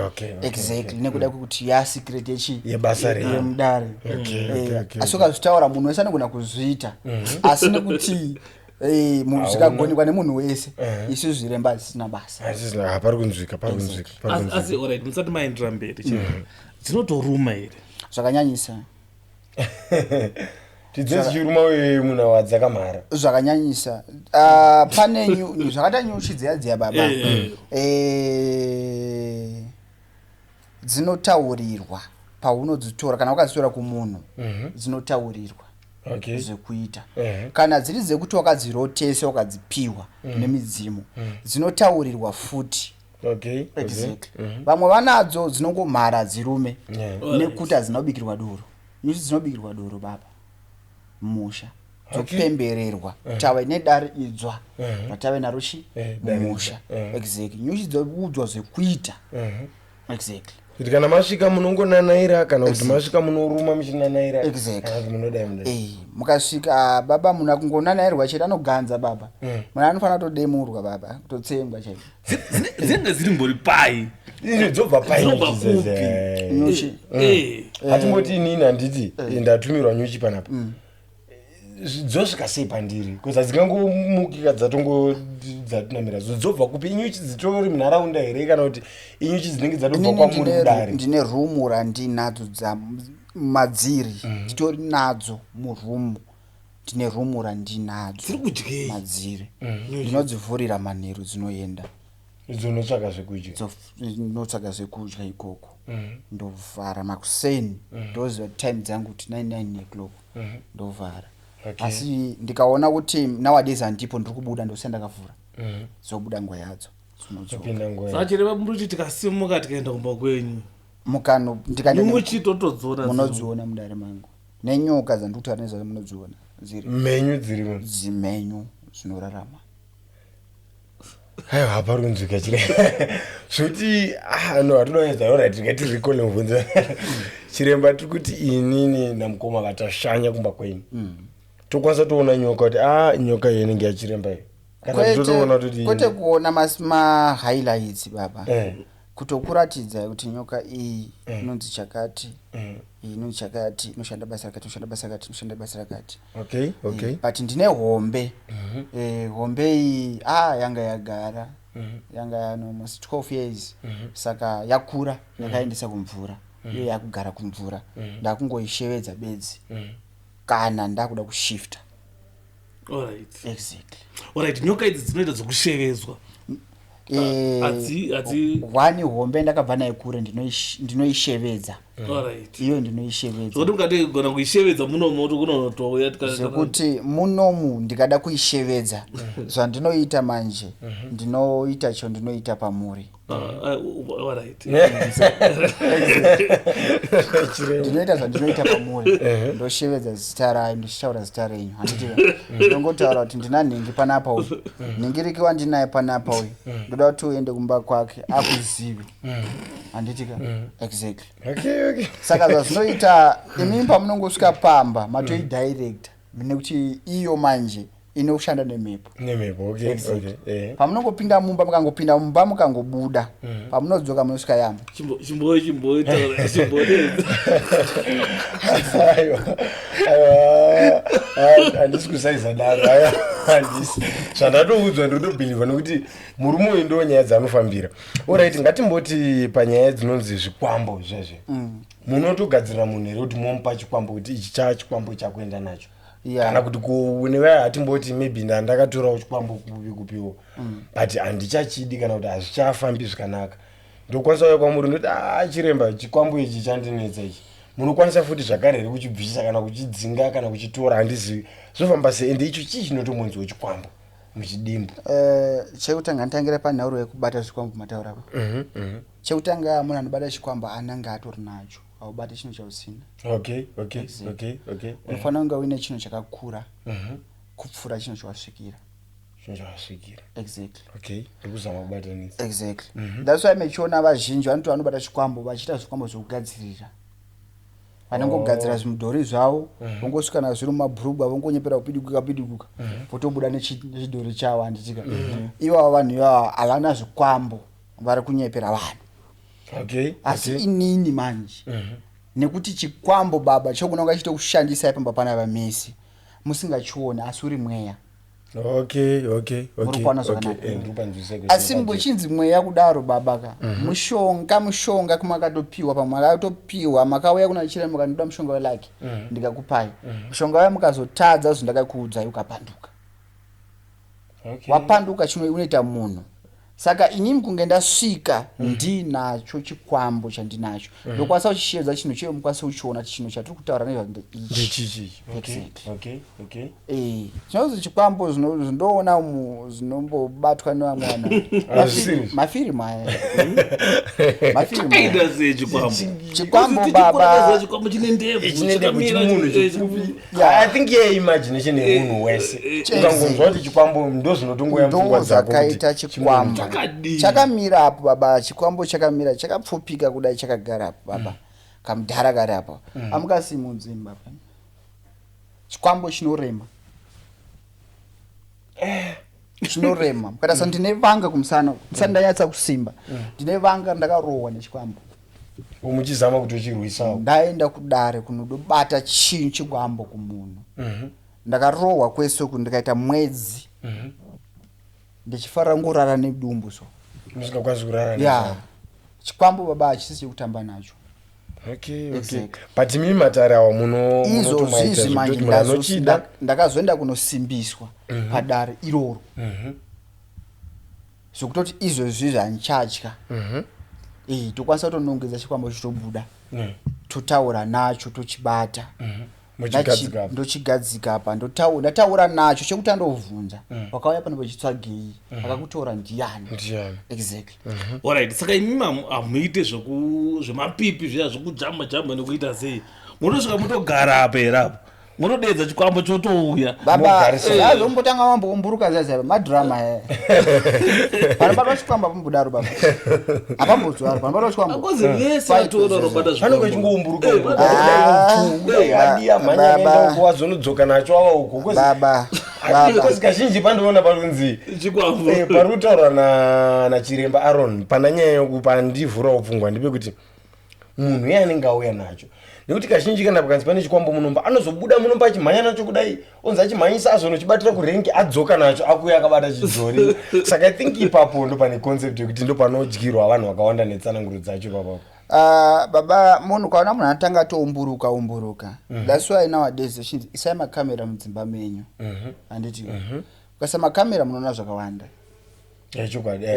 Exactly. Nekuda kwekuti secret yebasa remudare. Asi ukazvitaura munhu wese anogona kuzviita. Asi nekuti munhu zvikagonekwa nemunhu wese, isu zviremba zvisina basa. Pari kunzwika. Asi alright, musati maendera mberi dzinotoruma here? Zvakanyanyisa. Tidzidzi chiruma uye munhu wadzakamhara. Zvakanyanyisa. Pane zvakata nyuchi dziya baba. Dzinotaurirwa paunodzitora kana wakadzitora kumunhu. Dzinotaurirwa zvekuita. Kana dziri dzekuti wakadzirotesa wakadzipiwa nemidzimu, dzinotaurirwa futi. Exactly. Vamwe vanadzo dzinongomhara dzirume nekuti hadzinobikirwa doro. Nyuchi dzinobikirwa doro baba mumusha, dzopembererwa tave nedare idzwa ratave narushi mumusha. Exactly. Nyuchi dzoudzwa zvekuita. Exactly. Kuti kana masvika munongonanaira kana kuti masvika munoruma muchinanaira. Exactly. Mukasvika baba munhu akungonanairwa chete anoganza baba. Munhu anofanira kutodemurwa baba, kutotsengwa chete. Dzinenge dziri mbori pai. Dzobva pai nyuchi. Hatingoti inini handiti ndatumirwa nyuchi panapa. Dzosvika sei pandiri? Kuza dzingangomukika dzatunamira. Dzobva kupi? Inyuchi dzitori munharaunda here kana kuti inyuchi dzinenge dzatobva kwamuri kudare? Ndine rumu randinadzo madziri. Nditori nadzo murumu. Ndine rumu randinadzo. Dziri kudyei? Madziri. Ndinodzivhurira manheru dzinoenda. Dzinotsvaga zvekudya. Ndinotsvaga zvekudya ikoko. Ndovhara makuseni. Ndoziva time dzangu kuti 9 o'clock. Ndovhara. Asi ndikaona kuti nowadays handipo ndiri kubuda ndosenda kavhura. Zobuda nguva yadzo. Sachireva muri tikasimuka tikaenda kumba kwenyu. Mukano nyuchi totodzona. Munodziona mudare mangu. Nenyoka dzandikuti nezvo munodziona. Menyu dzirimo. Zimenyu zvinorarama. Hayo hapari kunzwika chile. Zvuti hatinoedza alright tikati recall mubvunza. Chiremba tiri kuti inini namukoma katashanya kumba kwenyu. Tokwanisa toona nyoka kuti nyoka iyi inenge yachiremba iyi. Kwete kuona ma-highlights baba. Kutokuratidza kuti nyoka iyi inonzi chakati, inonzi chakati, inoshanda basa rakati, inoshanda basa rakati, inoshanda basa rakati. Okay. But ndine hombe. Hombe iyi yanga yagara. Yanga almost 12 years. Saka yakura, yakaendesa kumvura. Iyo yakugara kumvura. Ndakungoishevedza bedzi. Kana ndakuda kushifta. Alright. Exactly. Alright, nyoka idzi dzinoita dzokushevezwa. Wani hombe ndakabva nayo kure ndinoishevedza. Alright. Iyo ndinoishevedza. Zvokuti mukati gona kuishevedza munomu kunotouya zvekuti munomu ndikada kuishevedza. Zvandinoita manje ndinoita ndinoita pamuri. Alright. Ndinoita zvandinoita pamuri. Ndoshevedza zita rayo, ndichitaura zita renyu. Ndinongotaura kuti ndina nhingi panapa uyu. Nhingirikiwa ndinaye panapa uyu. Ndoda kuti uende kumba kwake akuzive. Handitika. Exactly. Okay. Saka zvazvinoita imimi pamunongosvika pamba matoidirecta nekuti iyo manje inoshanda nemhepo. Okay. Pamunongopinda mumba mukangopinda mumba mukangobuda. Pamunodzoka munosvika yamba. handisi kusaiza daro aya handisi zvandatoudzwa ndotobhilivha nokuti murume uyu ndo nyaya dzaanofambira. Alright, ngatimboti panyaya dzinonzi zvikwambo zvezve munotogadzirira munhu here kuti momupa chikwambo kuti ichi chachikwambo chakuenda nacho kana kuti kunevaya hatimboti maybe ndandakatorawo chikwambo kupiwo but handichachidi kana kuti hazvichafambi zvakanaka ndokwanisa uya kwamuri ndoti chiremba chikwambo ichi chandinetsa ichi munokwanisa futi zvakare here kuchibvisa kana kuchidzinga kana kuchitora handizivi zvofamba sei ende icho chii chinotomonziwo chikwambo muchidimbu. Chekutanga nditangire panhauro yekubata zvikwambo mataura apa. Chekutanga munhu anobata chikwambo ananga atori nacho aubate chinhu chausina. Okay. Unofanira kunge uine chinhu chakakura kupfuura chinhu chawasvikira. Exactly. Okay, ndikuzama kubatanidza. Exactly. That's why mechiona vazhinji vanoti vanobata chikwambo vachiita zvikwambo zvokugadzirira. Vanongogadzira zvimudhori zvavo vongosvika nazviri mumabhurugwa vongonyepera kupidiguka votobuda nechidhori chavo handitika ivavo vanhu ivava havana zvikwambo vari kunyepera vanhu. Asi inini manje nekuti chikwambo baba chogona kunga chitokushandisai pamba pana vamesi musingachiona asi uri mweya. Asi mbochinzi mweya kudaro babaka mushonga kumakatopiwa pamwe akatopiwa makauya kuna chiremba kandoda mushonga welaki ndikakupai mushonga waya mukazotadza zvandakakuudzai ukapanduka wapanduka chino unoita munhu. Saka inini kunge ndasvika ndinacho chikwambo chandinacho ndokwanisa kuchishedza chinhu cheyo mukwanisa kuchiona chinhu chatiri kutaura nezvazvo ndechichi. Chinozi chikwambo zvindoona zvinombobatwa nevamwe vanhu mafirimu aya chikwambo baba I think your imagination yemunhu wese ukangonzwa kuti chikwambo ndo zvinotongoya mupfungwa dzako zvakaita chikwambo chakamira apo baba chikwambo chakamira chakapfupika kudai chakagara apo baba kamudhara kari apo amukasimudzinba baba chikwambo chinorema mukatasa ndine vanga kumusana ndanyatsa kusimba ndine vanga ndakarohwa nechikwambo muchizama kutochirwisawo ndaenda kudare kunodobata chinhu chikwambo kumunhu ndakarohwa kwese ndikaita mwedzi ndichifarira ngorara nedumbu so musingakwanisi kurara chikwambo baba hachisi chekutamba nacho. But mimi matarawa muno izvozvizvi manje ndakazoenda kunosimbiswa padare iroro zvokutoti izvozvizvi hanichatya tokwanisa kutonongedza chikwambo chitobuda totaura nacho tochibata ndochigadzika apa ndataura nacho chekuti andobvunza wakauya pano pachitsvagei akakutora ndiani. Exactly. Alright, saka imimi hamuite zvemapipi zviya zvokujamba nekuita sei munosvika mutogara apa here apo munodedza chikwambo chotouya baba azombotanga wamboumburuka zaza madhirama panobatwa chikwambo pambudaro baba apambodzwaro panobatwa chikwambo akoze vese atoona robata zvikwambo panochingomburuka adiya manya nguva zonodzoka nacho ava uko baba kozi kazhinji pandoona panonzi chikwambo pari kutaurwa nachiremba Aaron pandanyanya yokupa ndivhurawo pfungwa ndipe kuti munhu iye anenge auya nacho nekuti kazhinji kana pakanzi pane chikwambo munomba anozobuda munomba achimhanya nacho kudai onzi achimhanyisa azonochibatira kurengi adzoka nacho akuya akabata chidhori saka I think ipapo ndo pane concept yekuti ndo panodyirwa vanhu vakawanda netsananguro dzacho papapo. Baba munhu kaona munhu anatanga toumburuka that's why nowadays isai makamera mudzimba menyu handiti ukasa makamera munoona zvakawanda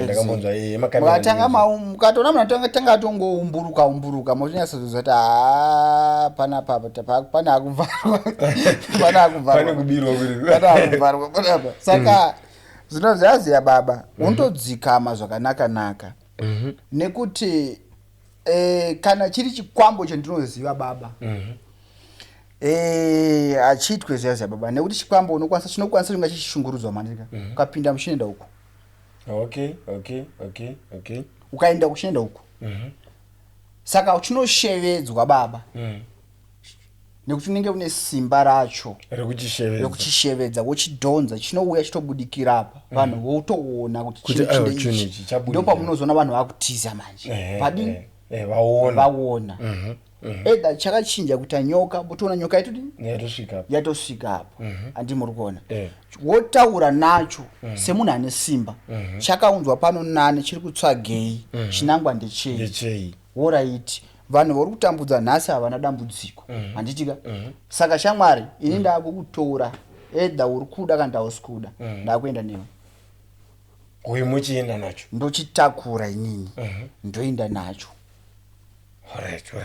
ndakambonzwa makamera mukatona munhu atanga atongoumburuka motinyasozoti panapa pane akuvharwa panapa saka zvinozviyaziya baba untodzikama zvakanaka nekuti kana chiri chikwambo chandinoziva baba achitwe zviyaziya baba nekuti chikwambo chinokwanisa kunga chichishungurudzwa manika ukapinda muchinoenda uko ukaenda kuchinoenda uko saka chinoshevedzwa baba nekuti unenge une simba racho rekuchishevedza wochidhonza chinouya chitobudikira apa vanhu votoona kuti ndo pamunozoona vanhu vakutiza manje padini vaona either chakachinja kuti nyoka botoona nyoka yatosvika apo andi muri kuona wotaura nacho semunhu ane simba chakaunzwa pano nane chiri kutsvagei chinangwa ndechei woraiti vanhu vari kutambudza nhasi havana dambudziko handitika saka shamwari ini ndakukutora either uri kuda kana ndausi kuda ndakuenda newe uyu muchienda nacho ndochitakura inini ndoenda nacho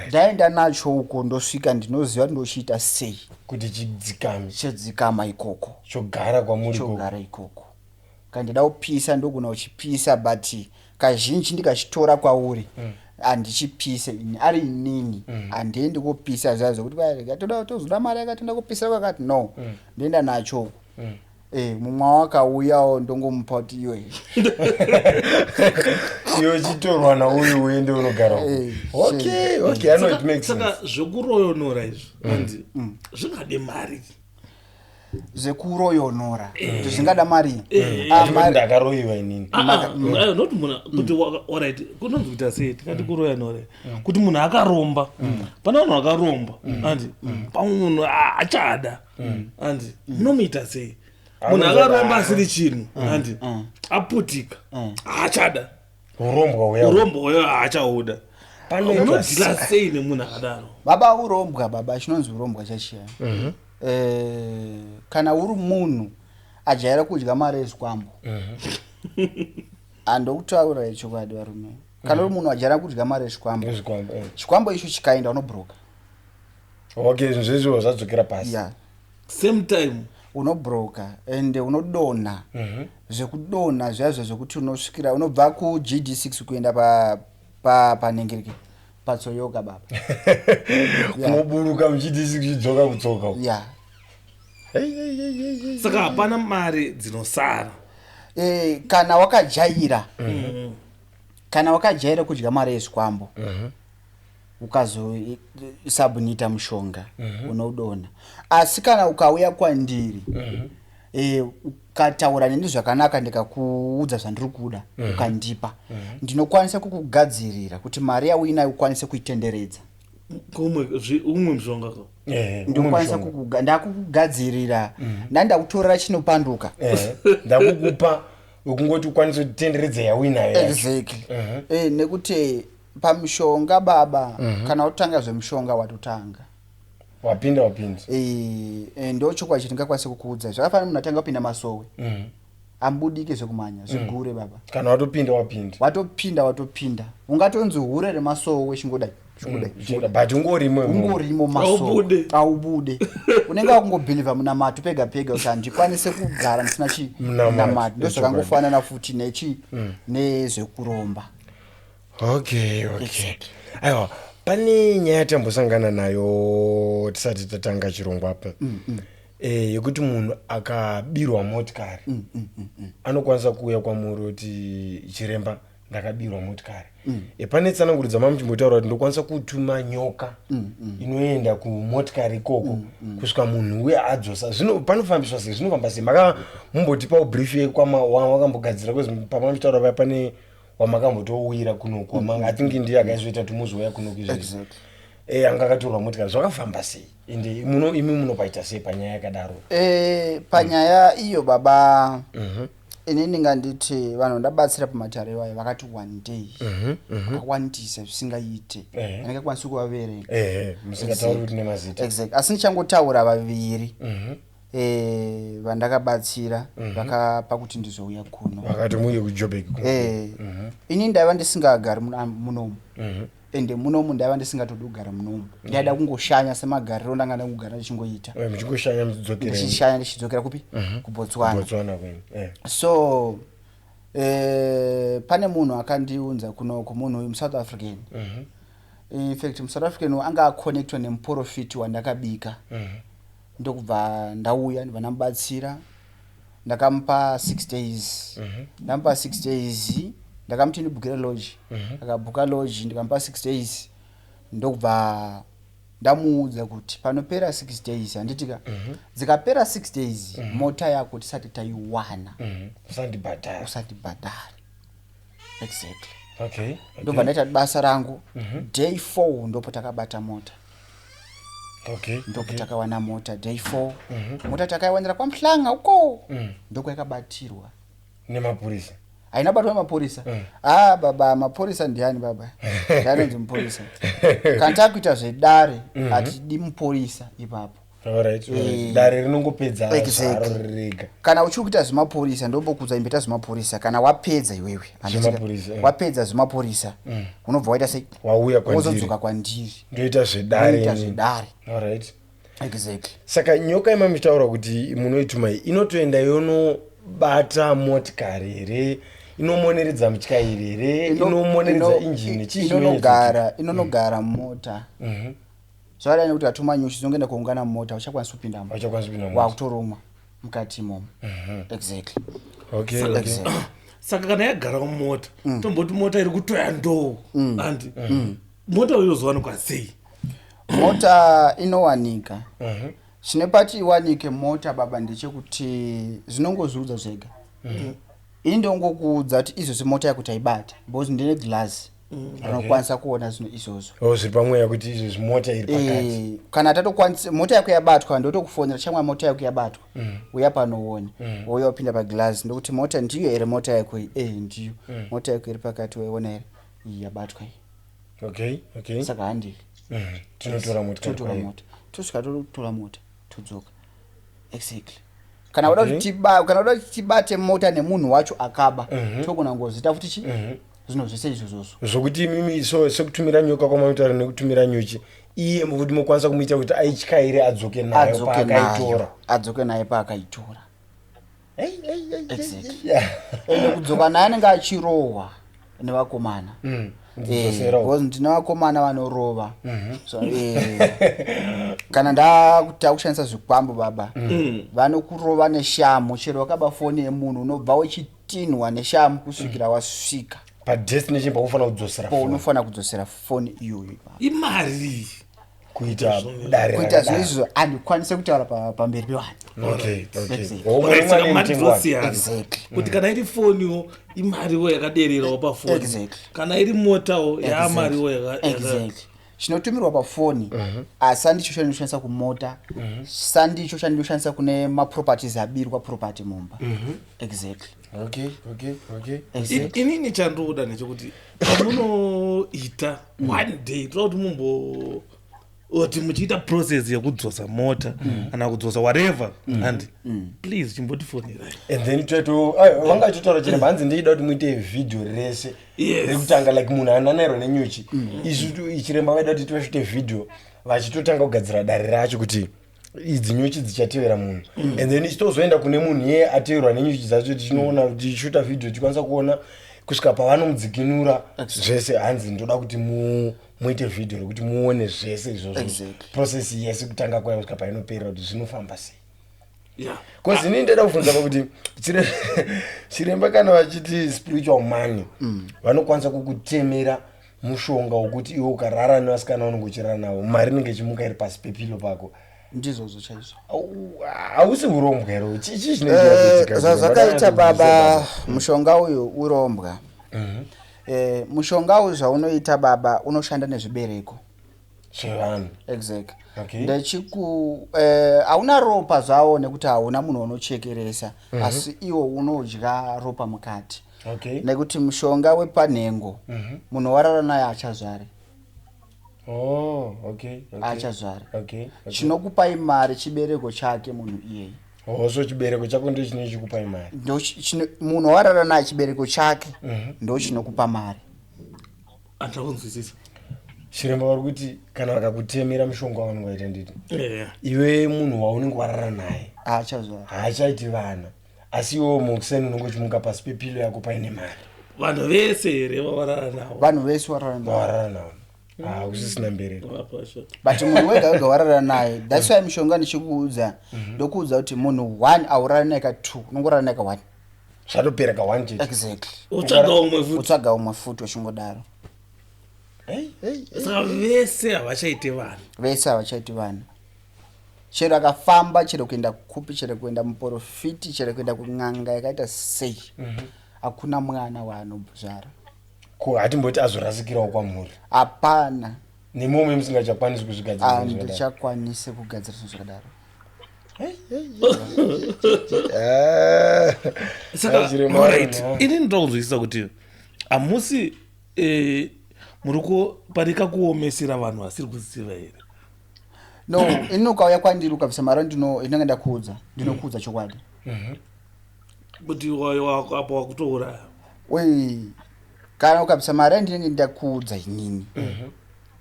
ndaenda nacho uko ndosvika ndinoziva kuti ndochiita sei kuti chidzikama ikoko chogara kwamuri chogara ikoko kana ndida kupisa ndogona uchipisa but kazhinji ndikachitora kwauri handichipise ari inini handiendi kopisa zviya zvokuti toda tozoda mari yakatoenda kupisa kwakati no ndoenda nacho mumwe wakauyawo ndongomupa kuti iwe iwe chitorwa nauyu uende unogara okay I know it makes sense. Saka zvekuroyonora izvi handi zvingade mari zvekuroyonora kuti zvingada mari ndakaroyiwa inini not munhu kuti alright kunonzi kuita sei tikati kuroyonora kuti munhu akaromba pana vanhu vakaromba handi pamwe munhu achada handi munomuita sei munhu akaromba asiri chinhu handi aputika achada urombwa uyo haachahuda unodhila sei nemunhu akadaro baba urombwa baba chinonzi urombwa chachiya kana uri munhu ajaira kudya mari ezvikwambo andokutaura chokwadi varume kana uri munhu ajaira kudya mari ezvikwambo chikwambo icho chikaenda unobroka okay zvezvo zvadzokera pasi same time unobroka ende unodonha zvekudonha zvazvo zvekuti unosvikira unobva kuGD6 kuenda panengereke patsoyoka baba kunoburuka muGD6 chidzoka kutsoka saka hapana mari dzinosara kana wakajaira kana wakajaira kudya mari yezvikwambo ukazosabunita mushonga unodonha asi kana ukauya kwandiri ukataura neni zvakanaka ndikakuudza zvandiri kuda ukandipa ndinokwanisa kukugadzirira kuti mari yauinayo ukwanise kuitenderedza umwe mushonga ndokwanisa ndakukugadzirira ndandakutorera chinopanduka ndakukupa ukungoti ukwanise kutenderedza yauinayo exactly nekuti pamushonga baba kana utanga zvemushonga watotanga wapinda ndochokwa chiti ndingakwanisa kukuudza zvakafanira munhu atanga kupinda masowe ambudike zvekumanya zvigure baba kana watopinda ungatonzi hure remasowe chingodai but ungorimo masowe aubude unenge wakungobhilivha muna matu pega pega kuti handikwanise kugara ndisina chinamati ndozvakangofanana futi nezvekuromba okay aiwa pane nyaya tambosangana nayo tisati tatanga chirongwa apa yekuti munhu akabirwa motikari anokwanisa kuuya kwamuri kuti chiremba ndakabirwa motikari pane tsanangudzo mamuchimbotaura kuti ndokwanisa kutuma nyoka inoenda kumotikari ikoko kusvika munhu uye adzosa zvino panofambiswa sei zvinofamba sei makamumboti brief wamakambogadzira kwezi pamamuchitaura paya pane wamakambotowira kunoku I think ndiye akaizvoita kuti muzouya kunoku izvezvi anga akatorwa motikari zvakafamba sei ende imi munopaita sei panyaya yakadaro panyaya iyo baba ini ndinganditi vanhu ndabatsira pamatare iwayo vakati one day vakawandisa zvisingaite andingakwanisi kuvaverenga musingatauri kuti nemazita exact asi ndichangotaura vaviri vandakabatsira vakapa kuti ndizouya kuno vakati muye kuJoburg ini ndaiva ndisingagari munomu ende munomu ndaiva ndisingatodi kugara munomu ndaida kungoshanya semagariro ndanga ndakugara ndichingoita muchingoshanya ndichidzokera kupi kuBotswana so pane munhu akandiunza kunoko munhu uyu muSouth African in fact muSouth African anga aconnectwa nemuprofiti wandakabika ndokubva ndauya ndibva ndamubatsira ndakamupa 6 days ndamupa 6 days ndakamuti ndibhukire lodge akabhuka lodge ndikamupa 6 days ndokubva ndamuudza kuti panopera 6 days handitika dzikapera 6 days mota yako tisati taiwana usandibhadhari exactly Okay. ndobva ndaita basa rangu. Day 4 ndopo takabata mota. Okay. Ndopo takawana mota day 4. Mota takaiwanira paMhlanga uko. Ndoko yakabatirwa nemapurisa. Haina batwa mapurisa. Baba mapurisa ndiani baba? Ndiani mupurisa. Kanta kuita zvedare atidi mupurisa ipapo. Alright. Dare rinongopedza rega. Kana uchiri kuita zvemapurisa ndobokudza imbeta zvemapurisa kana wapedza iwewe. Wapedza zvemapurisa. Unobva waita sei? Wauya kwandiri. Wozodzoka kwandiri. Ndoita zvedare. Alright. Exactly. Saka nyoka imamitaura kuti munoituma inotoenda yonobata motikari here, inomoneredza mutyairi here, inomoneredza injini inonogara mota. Zvadai nekuti atuma nyuchi dzongenda kuungana mota uchakwanisa kupindamo. Wakutoruma mukati imomo. Exactly. Okay. Saka kana yagara mumota tomboti mota iri kutoya ndoo andi mota yozowanikwa sei? Mota inowanika. Chinepati iwanike mota baba ndechekuti zvinongozudza zvega. Indongokuudza kuti izvozvo mota yakuti aibata because ndine glass anokwanisa kuona zvinhu izvozvo. Zviri pamweya kuti izvozvo mota iri pakati. Kana tatokwanisa mota yako yabatwa ndotokufonera chamwa mota yako yabatwa. Uya panoona. Uya upinda paglass ndokuti mota ndiyo here mota yako ndiyo. Mota yako iri pakati weiona here yabatwa iyi. Okay. Saka handi. Tinotora mota. Tosvika totora mota todzoka. Exactly. Kana wada kuti tibate mota nemunhu wacho akaba togona ngozita futi chi zvino zvese izvozvo zvokuti mimi sekutumira nyoka kwamanotaura nekutumira nyuchi iye kuti mukwanisa kumuita kuti aityaire adzoke nayo paakaitora. Ende kudzoka naye anenge achirohwa nevakomana. Because ndine vakomana vanorova. Kana ndakuta kushandisa zvikwambo baba vanokurova neshamu chero wakaba foni yemunhu unobva uchitinhwa neshamu kusvikira wasvika padestination paunofanira kudzosera foni. Paunofanira kudzosera foni iyoyo imari kuita zvino izvo handikwanise kutaura pamberi pevanhu. Kuti kana iri foniwo imariwo yakadererawo pafoni, kana iri motawo yaamariwo yakadera. Chinotumirwa pafoni asi handicho chandishandisa kumota, sandicho chandishandisa kune maproperties abirwa property mumba. Exactly. Inini chandoda nechekuti pamunoita one day toda kuti mumbo oti muchiita process yekudzosa mota kana kudzosa whatever and please chimbotifonirai and then vanga chitaura chiremba hanzi ndida kuti muite video rese rekutanga like munhu ananairwa nenyuchi izvi chiremba vaida kuti tivashite video vachitotanga kugadzira dare racho kuti idzi nyuchi dzichatevera munhu and then ichitozoenda kune munhu iye ateverwa nenyuchi dzacho tichinoona tichichuta video tikwanisa kuona kusvika pavanomudzikinura zvese. Hanzi ndoda kuti muite video rekuti muone zvese izvozvo process yese kutanga kwayo kusvika painoperera kuti zvinofamba sei. Because ini ndida kuvhunza pakuti chiremba kana vachiti spiritual money vanokwanisa kukutemera mushonga wokuti iwe ukarara nevasikana vanenge uchirara navo mari inenge ichimuka iri pasi pepilo pako. Ndizvozvo chaizvo. Hausi urombwa ero chii zvakaita baba mushonga uyu urombwa. Mushonga uyu zvaunoita baba unoshanda nezvibereko zvevanhu. Exactly. Ndechiku hauna ropa zvavo nekuti hauna munhu unochekeresa asi iwo unodya ropa mukati. Nekuti mushonga wepanhengo munhu warara naye achazvare. Achazvara. Chinokupai mari chibereko chake munhu iyeye. So chibereko chako ndicho chinokupa mari. Munhu warara naye chibereko chake ndo chinokupa mari. Andakunzwisisa. Chiremba vari kuti kana vakakutemera mushonga waunongoita nditi iwe munhu waunenge warara naye haachaiti vana asi iwewo mukuseni unenge uchimuka pasi pepilo yako paine mari. Vanhu vese here vawarara navo. Vanhu vese warara navo. Kusisina mbereko. But munhu wega warara naye. That's why mishonga ndichikuudza ndokuudza kuti munhu 1 aurara naye ka 2 unongorara naye ka 1. Zvatopera ka 1 chete. Exactly. Utsvaga umwe futi wachingodaro. Saka vese havachaite vanhu. Vese havachaite vanhu. Chero akafamba, chero kuenda kukupi, chero kuenda muporofiti, chero kuenda kun'anga yakaita sei. Hakuna mwana waanobzvara. ko hatimboti azorasikirawo kwamuri hapana nemumwe musingachakwanisi kuzvigadzira ndichakwanise kugadzira zvinhu zvakadaro saka ini ndinokunzwisisa kuti hamusi muri parika kuomesera vanhu vasiri kuziva here no ini ukauya kwandiri ukabvisa mari inenge ndakuudza ndinokuudza chokwadi kuti apo wakutouraya kana ukabvisa mari yandinenge ndakuudza inini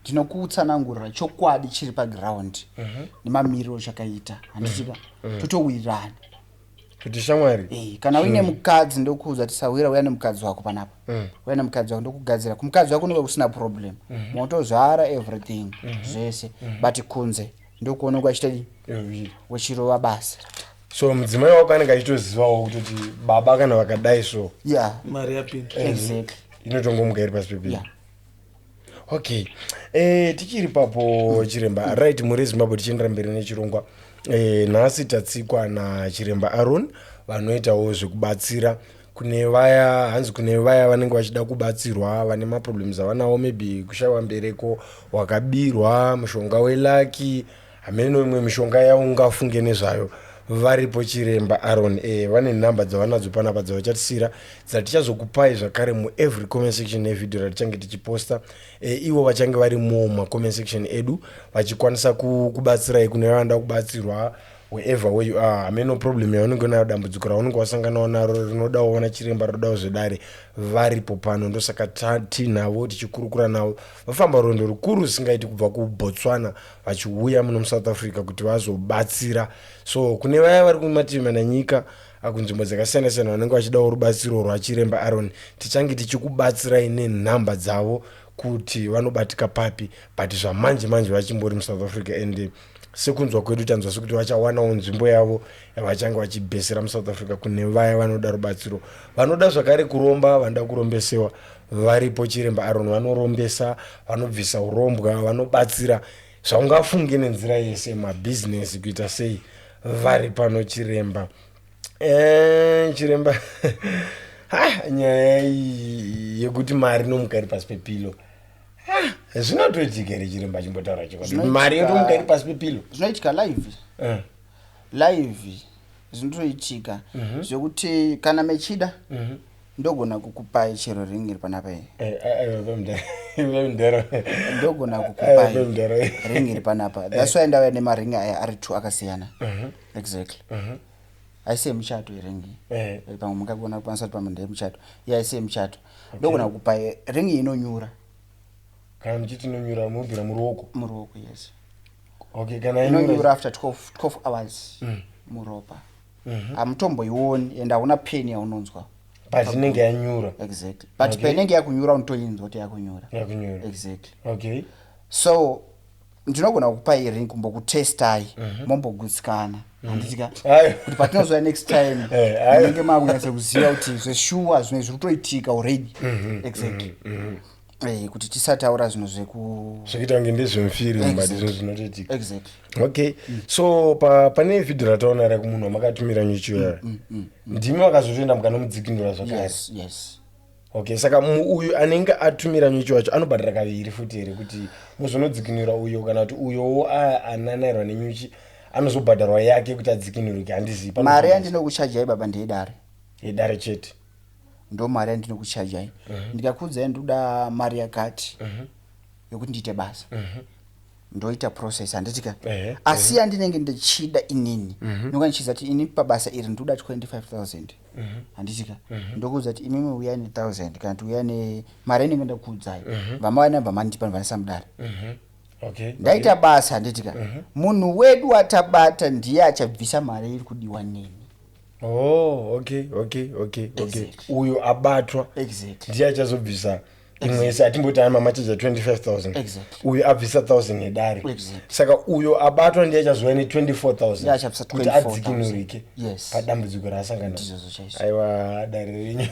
ndinokutsanangurira chokwadi chiri paground nemamiriro chakaita handichika totowirirana kuti shamwari kana uine mukadzi ndokuudza tisawira uya nemukadzi wako panapa uya nemukadzi wako ndokugadzira kumukadzi wako unenge kusina problem motozvara everything zvese but kunze ndokuona kwachitadi wechirova basa so mudzimai wako anenge achitozivawo kuti baba kana vakadai so mari yapinda exactly inotongomuka iri pasi pepiri okay tichiri papo chiremba right muri Zimbabwe tichiendera mberi nechirongwa nhasi tatsikwa nachiremba Aaron vanoitawo zvekubatsira kune vaya vanenge vachida kubatsirwa vane maproblems avanawo maybe kushayiwa mbereko wakabirwa mushonga welaki hameno imwe mishonga yaungafunge nezvayo varipo chiremba Aaron vane nhamba dzavanadzo panapa dzavachatisira dzatichazokupai zvakare muevery comment section yevideo ratichange tichiposta ivo vachange varimo mumacomment section edu vachikwanisa kubatsirai kune vanoda kubatsirwa wherever where you are hameno problem yaunenge unayo dambudziko raunenge wasanganawo naro rinodawo wana chiremba rodawo zvedare varipo pano ndosaka tinavo tichikurukura navo vafamba rwendo rukuru rusingaiti kubva kuBotswana vachiuya muno muSouth Africa kuti vazobatsira so kune vaya vari kumativi mana nyika kunzvimbo dzakasiyana siyana vanenge vachidawo rubatsiro rwachiremba Aaron tichange tichikubatsirai nenhamba dzavo kuti vanobatika papi but zvamanje manje vachimbori muSouth Africa and sekunzwa kwedu tanzwa sekuti vachawanawo nzvimbo yavo yavachange vachibhesera muSouth Africa kune vaya vanoda rubatsiro vanoda zvakare kuromba vanoda kurombesewa varipo chiremba Aaron vanorombesa vanobvisa urombwa vanobatsira zvaungafunge nenzira yese mabhizinesi kuita sei vari pano chiremba nyaya yekuti mari nomuka iri pasi pepilo zvinotoitika here chiremba chimbotaura chokwadi mari yotomuka iri pasi pepilo zvinoitika live zvinotoitika zvekuti kana mechida ndogona kukupai chero ringi iri panapa ndogona kukupai ringi iri panapa that's why ndauya nemaringi aya ari 2 akasiyana exactly aise muchato iringi pamwe mungagona kupanisati pamwe ndemuchato aise muchato ndogona kukupai ringi inonyura kana muchiti inonyura mubvira muruoko yes okay kana inonyura after 12 hours muropa hamutomboioni and hauna pain yaunonzwa but inenge yanyura exactly but painenge yakunyura unotoinzwa kuti yakunyura exactly okay so ndinogona kukupai ring kumbokutestai mombogutsikana handitika kuti patinozoya next time munenge makunyatsa kuziva kuti zveshuwa zvimwe zviri kutoitika already exactly kuti tisataura zvinhu zvekuita kunge ndezvemufiri but izvo zvinotoitika exactly okay so pane vhidhio rataona rakumunhu makatumira nyuchiyo ndimi vakazotoenda mukanomudzikinura zvakare yes okay saka uyu anenge atumira nyuchi wacho anobhadhira kaviri futi here kuti muzonodzikinura uyo kana kuti uyowo ananayirwa nenyuchi anozobhadharwa yake kuti adzikinurike handizivi mari yandinokuchajai baba ndeyedare chete ndo mari yandinokuchajai ndikakuudzai ndoda mari yakati yokuti ndiite basa ndoita process handitika asi yandinenge ndichida inini ndinonga ndichiziva kuti ini pabasa iri ndoda 25,000 handitika ndokuudza kuti imimi uya ne1000 kana kuti uya nemari inenge ndakuudzai vamawanabva mandipa ndovanisa mudare ndaita basa handitika munhu wedu watabata ndiye achabvisa mari iri kudiwa neni okay uyo abatwa ndiye achazobvisa imwe yese atimboti ana mamacheja 25,000 uyo abvisa 1,000 yedare saka uyo abatwa ndiye achazouya ne24,000 kuti adzikinurike padambudziko raasangana aiwa dare renyu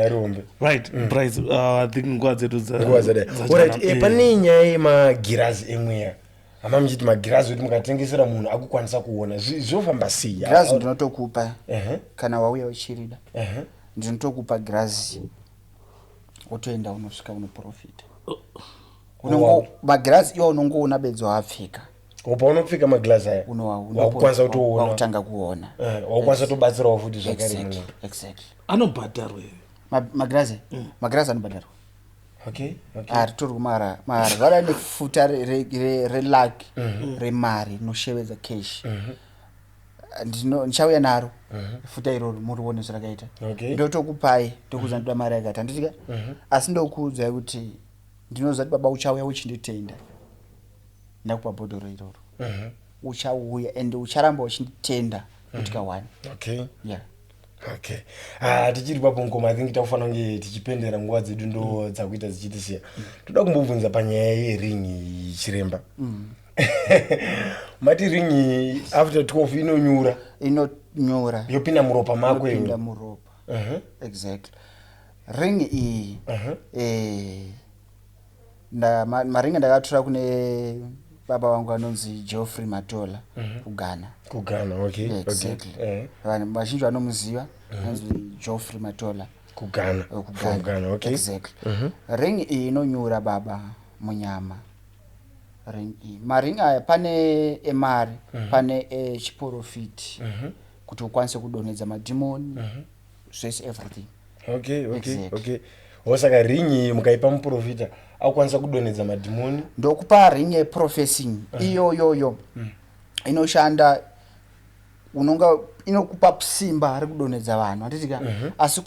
rihombe right Bryce I think nguva dzedu alright pane nyaya yemagirazi emweya hama muchiti magirazi kuti mukatengesera munhu akukwanisa kuona zvofamba sei girazi ndinotokupa kana wauya uchirida ndinotokupa girazi wotoenda unosvika unoprofita. Magirazi iwo unongoona bedzi waapfeka. Paunopfeka magirazi aya wakukwanisa kutoona, wakutanga kuona, wakukwanisa kutobatsirawo futi zvakare. Exactly. Anobhadharwa magirazi anobhadharwa. Okay. Ritori kumara vara nefuta relaki remari rinoshevedza cash. Ndichauya naro futa iroro murione zvarakaita. Ndotokupai tokuudza ndoda mari yakati handitika, asi ndokuudzai kuti ndinoziva kuti baba uchauya uchinditenda, ndakupa bhodhoro iroro. Uchauya ende ucharamba uchinditenda kusvika 1. Okay. Tichiri papo ngoma, I think takufanira kunge tichipendera nguva dzedu ndo dzakuita dzichitisiya. Toda kumbobvunza panyaya yeringi chiremba. Mati ringi after 12 inonyura yopinda muropa mako iyo. Yopinda muropa. Exactly. Ringi iyi maringi ndakatora kune baba wangu anonzi Geoffrey Matola kuGhana. Okay. Exactly. Vanhu vazhinji vanomuziva anonzi Geoffrey Matola kuGhana. Okay. Exactly. Ringi iyi inonyura baba munyama. Maringi aya pane emari, pane chiprofiti kuti ukwanise kudonhedza madhimoni, zvese everything. Okay. Osaka ringi mukaipa muprofita akwanisa kudonhedza madhimoni. Ndokupa ringi yeprofesing iyoyoyo inoshanda, inokupa simba rekudonhedza vanhu handitika, asi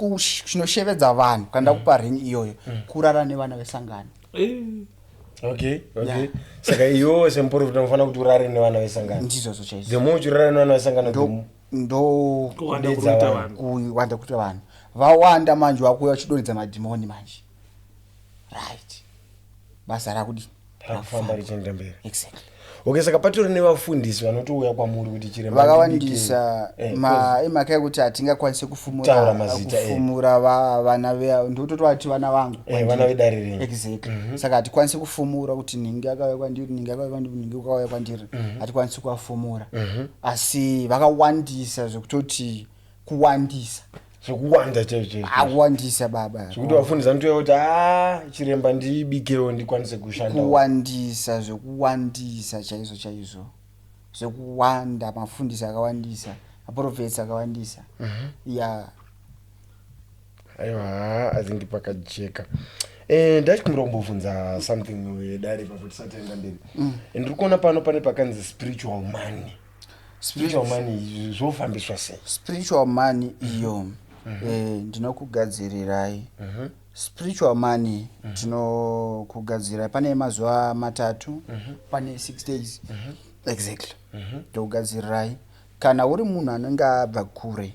chinoshevedza vanhu kana kupa ringi iyoyo kurara nevana vesangano. Okay. Saka iyo semuprofita munofanira kuti urare nevana vesangano. Ndizvo chaizvo. The more uchirara nevana vesangano ndo kuwanda kuita vanhu vawanda manje wakuya uchidonhedza madhimoni manje. Right. Basa rakudi rakufamba richienda mberi. Exactly. Okay, saka patori nevafundisi vanotouya kwamuri kuti chiremba vakawandisa emhaka yekuti hatingakwanise kufumura vana ndototi vana vangu vana vedare renyu. Exactly. Saka hatikwanisi kufumura kuti ningi akauya kwandiri, ningi ukauya kwandiri, hatikwanisi kuvafumura. Asi vakawandisa zvekutoti kuwandisa zvekuwanda chaizvo akuwandisa baba zvekuti vafundisa ntoya kuti chiremba ndibikewo ndikwanise kushanda. Kuwandisa zvekuwandisa chaizvo zvekuwanda, mafundisi akawandisa, maprofesa akawandisa. Aiwa, I think pakajeka. Ndachikumbira kumbobvunza something dare papo tisataenda mberi. Ndiri kuona pano pane pakanzi spiritual money. Spiritual money zvofambiswa sei? Spiritual money iyo ndinokugadzirirai. Spiritual money ndinokugadzirai. Pane mazuva 3, pane 6 days. Exactly. Ndokugadzirirai. Kana uri munhu anenge abva kure,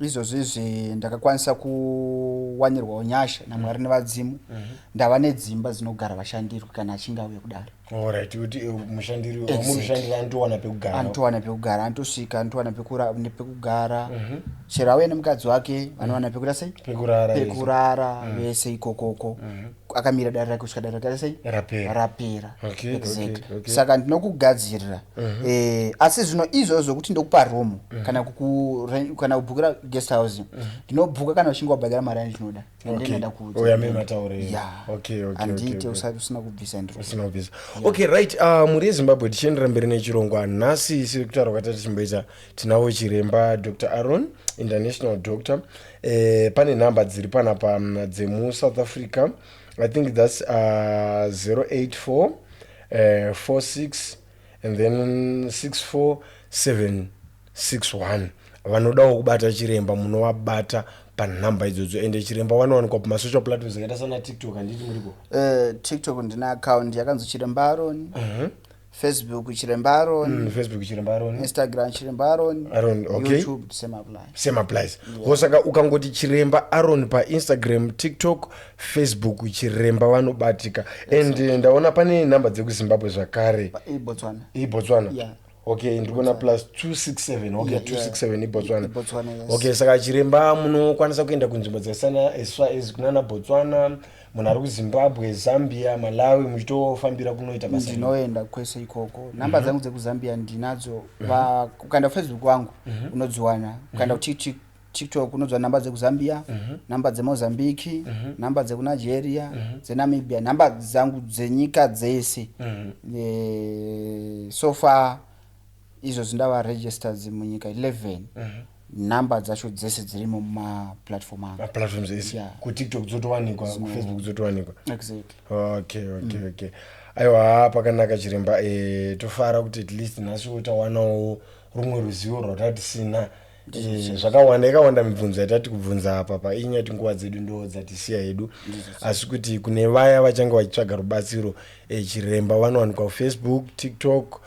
izvozvi ndakakwanisa kuwanirwawo nyasha naMwari nevadzimu, ndava nedzimba dzinogara vashandirwi kana achinge auya kudaro. Alright, kuti mushandiri wamushandira anotowana pekugara. Anotowana pekugara, anotosvika anotowana pekugara. Chero auya nemukadzi wake vanowana pekuita sei? Pekurara vese ikokoko. Akamira dare rake kusvika dare rake sei? Rapera. Exactly. Saka ndinokugadzirira. Asi zvino izvozvo kuti ndokupa room kana kubhukira guest house, ndinobhuka kana uchinge wabhadhara mari yandinoda. Ndinoda kuti uyame mataure. Okay. Andite usina kubvisa ndiro. Usina kubvisa. Okay, right. Muri Zimbabwe tichiendera mberi nechirongwa. Nhasi siri kutaura kwatati chimboita tinavo chiremba Dr. Aaron, international doctor. Pane namba dziri panapa dzemu South Africa. I think that's 084 46 and then 64761. Vanodawo kubata chiremba munovabata panhamba idzodzo, ende chiremba vanowanikwa pamasocial platforms zvakaita sana TikTok. Handiti muripo? TikTok ndina account yakanzi Chiremba Aaron. Facebook Chiremba Aaron. Instagram Chiremba Aaron. Okay. YouTube same applies. Osaka ukangoti Chiremba Aaron pa Instagram, TikTok, Facebook Chiremba vanobatika. And ndaona pane namba dzekuZimbabwe zvakare. Botswana. Okay, ndikuona +267. Okay, 267 iBotswana. Okay, saka chiremba munokwanisa kuenda kunzvimbo dzakasiyana as kunana Botswana, munhu ari kuZimbabwe, Zambia, Malawi, muchitofambira kunoita basa. Ndinoenda kwese ikoko. Namba dzangu dzekuZambia ndinadzo. Ukaenda Facebook wangu unodziwana. Ukaenda TikTok unonzwa namba dzekuzambia, namba dzemozambiki, namba dzekunigeria, dzenamibia, namba dzangu dzenyika dzese. So far izo zindava registers munyika 11. Namba dzacho dzese dzirimo mumaplatform anga. Platforms ese. Ku TikTok dzotowanikwa, ku Facebook dzotowanikwa. Exactly. Okay. Aiwa pakanaka chiremba tofara kuti at least nhasi tawanawo rumwe ruzivo rwatatisina. Zvakawanda ikawanda mibvunzo yatati kubvunza apa painyati nguva dzedu ndo dzatisiya hedu asi kuti kune vaya vachange vachitsvaga rubatsiro chiremba vanowanikwa kufacebook, TikTok,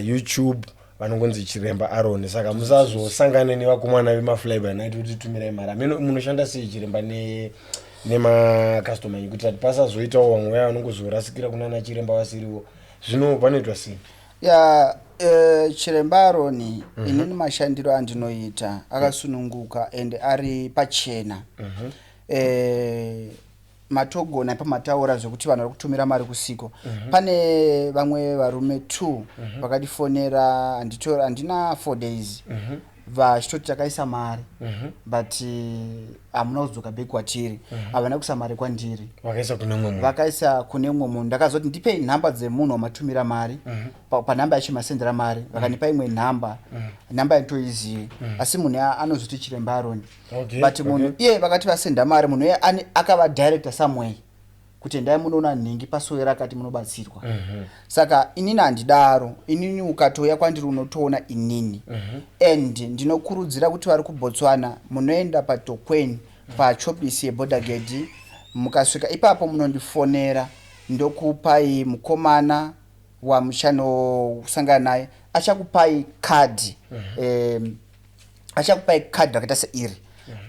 YouTube vanongonzi chiremba Aaron. Saka musazosangane nevakomana vemafly night kuti tumirai mari. Ameno munoshanda sei chiremba nemakastoma kuti ati pasazoitawo vamwe vaya vanongozorasikira kunana chiremba vasiriwo. Zvino panoitwa sei? Chiremba Aaron inini mashandiro andinoita akasununguka and ari pachena. Matogona pamataura zvokuti vanhu vari kutumira mari kusiko. Pane vamwe varume 2 vakatifonera handina 4 days vachitoti takaisa mari but hamuna kudzoka beki kwatiri, havana kuisa mari kwandiri, vakaisa kune mumwe munhu. Ndakazoti ndipei nhamba dzemunhu wamatumira mari panhamba yacho masendera mari, vakanipa imwe nhamba yanditoizive asi munhu anozoti chiremba Aaron. But munhu iye vakati vasenda mari, munhu iye akava director somewhere kuti endai munoona nhingi pasowe rakati munobatsirwa. Saka inini handidaro, inini ukatoya kwandiri unotoona inini. And ndinokurudzira kuti vari kuBotswana munoenda paTokweni pachopisi yeborder gate, mukasvika ipapo munondifonera ndokupai mukomana wamuchanosangana naye achakupai kadi. Achakupai kadi rakaita seiri.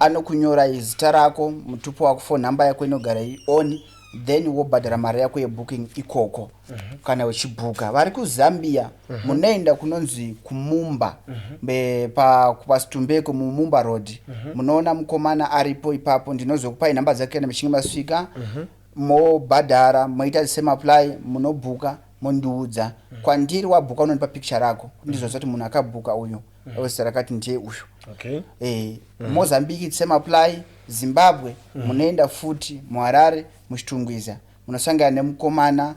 Anokunyora zita rako, mutupo wako, phone number yako inogara on, then wobhadhara mari yako yebooking ikoko kana uchibhuka. Vari kuZambia munoenda kunonzi kuMumba paStumbeko muMumba Road, munoona mukomana aripo ipapo. Ndinozokupai nhamba dzake kana michinge masvika, mobhadhara, moita semapply, munobhuka, mondiudza. Kwandiri wabhuka unonipa picture rako, ndizozoti munhu akabhuka uyu zita rakati ndiye uyu. Mozambique semapply, Zimbabwe munoenda futi muHarare muchitungwiza munosangana nemukomana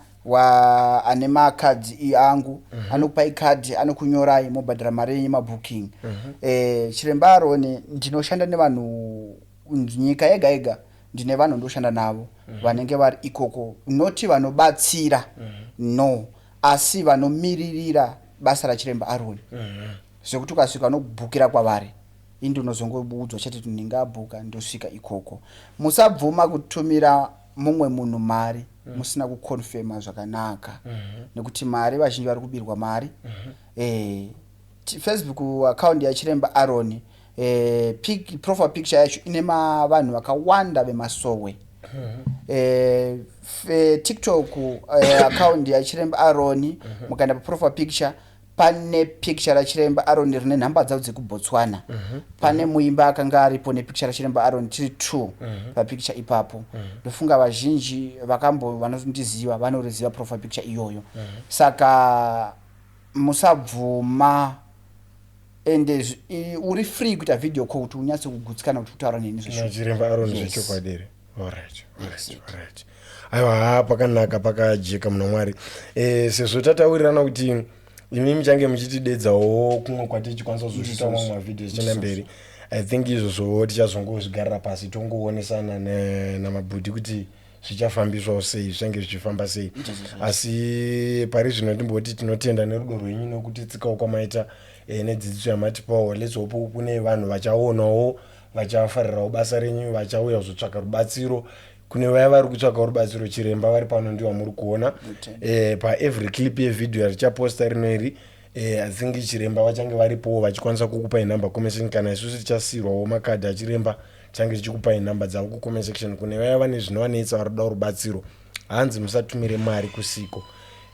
ane makadzi angu, anokupai kadi, anokunyorai, mobhadhara mari yemabooking. Chiremba Aaron ndinoshanda nevanhu nyika yega yega, ndine vanhu ndoshanda navo vanenge vari ikoko, noti vanobatsira no, asi vanomiririra basa rachiremba Aaron. Zvekuti ukasvika vanokubhukira kwavari, indi unozongobudzwa chati ndingabhuka ndosvika ikoko. Musabvuma kutumira mumwe munhu mari musina kuconfirma zvakanaka, nekuti mari vazhinji vari kubirwa mari. Facebook account yachiremba Aaron, profile picture yacho ine vanhu vakawanda vemasowe. TikTok account yachiremba Aaron, mukaenda paprofile picture pane picture rachiremba Aaron rine nhamba dzavo dzekuBotswana. Pane muimba akanga aripo nepicture rachiremba Aaron tiri 2 papicture ipapo. Ndofunga vazhinji vanondiziva vanoriziva profile picture iyoyo. Saka musabvuma, ende uri free kuita video call kuti unyatse kugutsikana kuti utaura neni zvachiremba Aaron zvechokwadiri. Alright. Aiwa pakanaka pakajeka muna Mwari. Sezvo tataurirana kuti imi michange muchitidedzawo kumwe kwatichikwanisa kuzoita mamwe mavhidhiyo zichenda mberi. I think izvozvo tichazongozvigarira pasi tongoonesana namabhudhi kuti zvichafambiswawo sei, zvichange zvichifamba sei. Asi pari zvino timboti tinotenda nerudo rwenyu nokuti tsikawo kwamaita nedzidziso yamatipawo. Let's hope kune vanhu vachaonawo, vachafarirawo basa renyu, vachauya kuzotsvaka rubatsiro. Kune vaya vari kutsvaka rubatsiro chiremba vari pano ndiwa muri kuona. Every clip yevidhiyo yatichaposta rineri, I think chiremba vachange varipo vachikwanisa kukupai nhamba comment section, kana isusu tichasiyirwawo makadhi achiremba change tichikupai nhamba dzavo kucomment section. Kune vaya vane zvinovanetsa vari kuda rubatsiro, hanzi musatumire mari kusiko.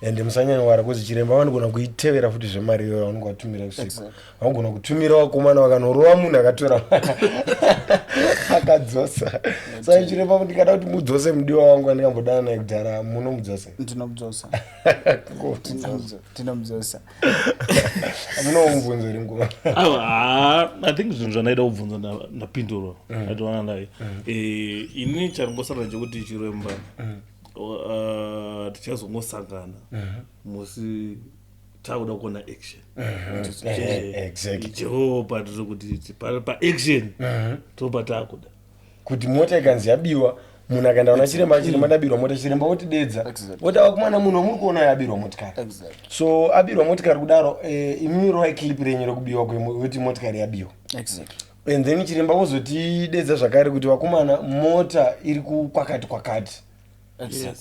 ende musanyanyowara kuzi chiremba vanogona kuitevera futi zvemari iyoyo vanonga vatumira usiku vanogona kutumira vakomana vakanorova munhu akatora akadzosa saka chiremba ndikada kuti mudzose mudiwa wangu andikambodana naye kudhara munomudzosa tinomudzosa munomubvunzo ringuva I think zvinhu zvanaida kubvunza ndapindurwa atoona naye ini chanongosara chekuti chiremba tichazongosangana musi takuda kuona action jehovha tiri kuti paaction topa takuda kuti mota ikanzi yabiwa munhu akaenda kuna chiremba chiremba ndabirwa mota chiremba otidedza otava kumana munhu wamuri kuona yabirwa motikari so abirwa motikari kudaro imirowa clip renyu rekubiwa kwekuti motikari yabiwa and then chiremba wozotidedza zvakare kuti vakomana mota iri kwakati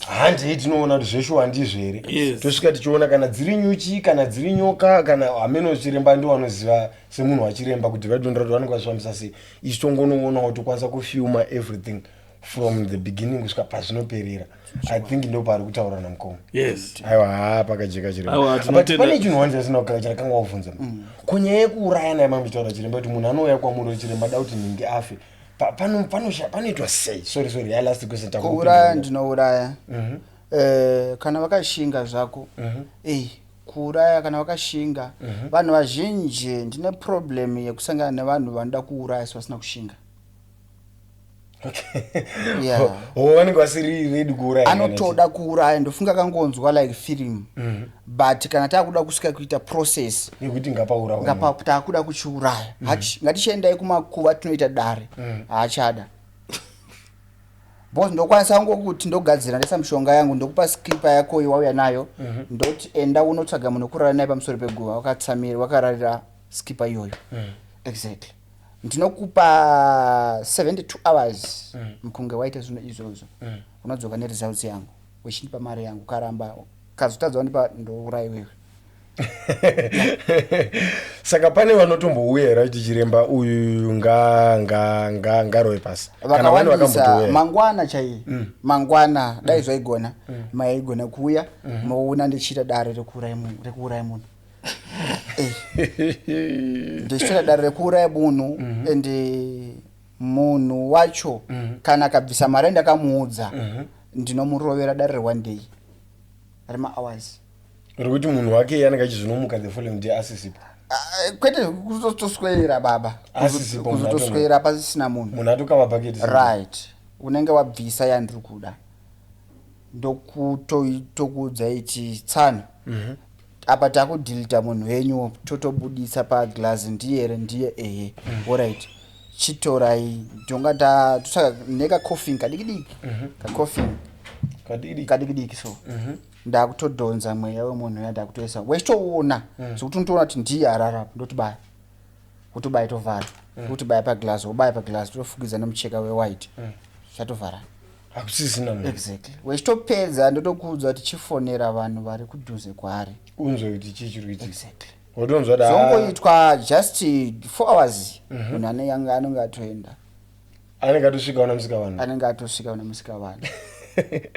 handei tinoona kuti zveshuwa handizvo here tosvika tichiona kana dziri nyuchi kana dziri nyoka kana hameno chiremba ndiwo anoziva semunhu wachiremba kuti vadondera kuti vanenge vazvifambisa sei ichi tongonoonawo tokwanisa kufilma everything from the beginning kusvika pazvinoperera I think ndo pari kutaura namukoma aiwa pakajeka chiremba but pane chinhu wanje asina kugara chakanga wabvunza kunyaya yekuuraya naye mamitaura chiremba kuti munhu anouya kwamuri chiremba da kuti nhingi afe panoitwa sei sorry I last question kuuraya ndinouraya kana vakashinga zvako kuuraya kana vakashinga vanhu vazhinji ndine problem yekusangana nevanhu vanoda kuuraya vasina kushinga vanenge vasiri ready kuuraya anotoda kuuraya ndofunga kangonzwa like film but kana takuda kusvika kuita process yekuti ngapaura takuda kuchiuraya ngatichiendai kumakuva tinoita dare haachada bos ndokwanisa ngokuti ndogadzira ndesa mishonga yangu ndokupa skipa yako iwauya nayo ndoti enda unotsvaga munhu kurara naye pamusoro peguva wakatsamira wakararira skipa iyoyo exactly ndinokupa 72 hours mkunge waita zvinhu izvozvo unodzoka neresults yangu wechindipa mari yangu karamba kazotadza wandipa ndourayi wewe saka pane vanotombouya here kuti chiremba uyu ngarowe pasi vakawandisa mangwana chaiye mangwana dai zvaigona maigona kuuya moona ndichiita dare rekuuraya munhu ndichitora dare rekuuraya munhu ende munhu wacho kana akabvisa mari ndakamuudza ndinomurovera dare re1 day rema-hours rekuti munhu wake anenge achizvinomuka the following day asisipo kwete kuzotoswera baba kuzotoswera pasisina munhu atokava bhaketi right unenge wabvisa yandiri kuda ndokutokuudza ichi tsano apa takudhilita munhu wenyu totobudisa paglazi ndiye ehe alright chitorai tonga tosaka nekakofini kadikidiki so ndakutodhonza mweya wemunhu yandakutoisa wechitoona sokuti unotoona kuti ndiye ararapo ndotibaya kutobaya tovhara kutibaya paglazi wobaya paglazi tofukidza nemucheka wewhite chatovhara hakusisina munhu exactly wechitopedza ndotokuudza kuti chifonera vanhu vari kudhuze kwaari unzwe kuti chichiri kuitika exactly wotonzwa zongoitwa just 4 hours munhu anenge atoenda anenge atosvikawo namusika vanhu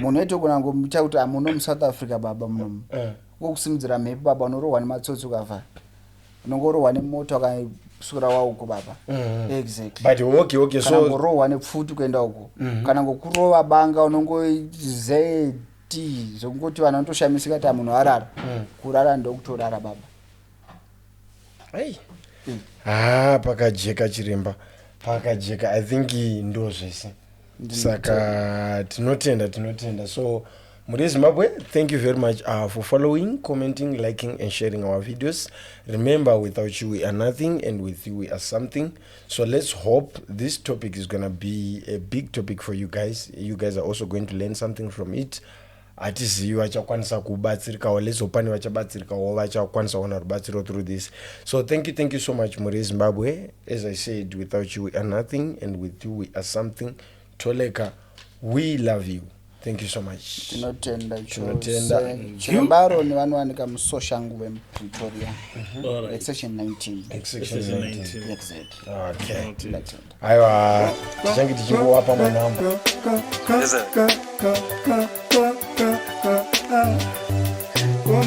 munhu etogona ngomuita kuti muno muSouth Africa baba munomu ngokusimudzira mhepo baba unorohwa nematsotsi ukavha unongorohwa nemota ukasukira wauko baba exactly but okay so ngorohwa nepfuti kuenda uko kana ngokurova banga unongozeti zvokungoti vanhu vanotoshamisika kuti munhu arara kurara ndokutorara baba pakajeka chiremba pakajeka I think ndo zvese saka tinotenda so muri Zimbabwe, thank you very much for following, commenting, liking and sharing our videos. Remember, without you we are nothing and with you we are something. So let's hope this topic is gonna be a big topic for you guys. You guys are also going to learn something from it. Atizivi vachakwanisa kubatsirikawo lezopani vachabatsirikawo vachakwanisa kuona rubatsiro through this. So thank you so much muri Zimbabwe. As I said, without you we are nothing and with you we are something. Toleka, we love you. Thank you so much. Tinotenda chirembaro ni vanowanika musoshangu vemuPretoria section 19 exactly okay aiwa tichange tichingowapa manhamba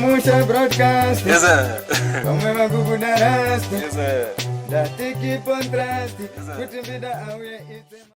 Musha broadcast. Yes, sir. Vamwe vakukudarasti. Yes, sir. Ndatiki contrast. Kuti mbida auye ite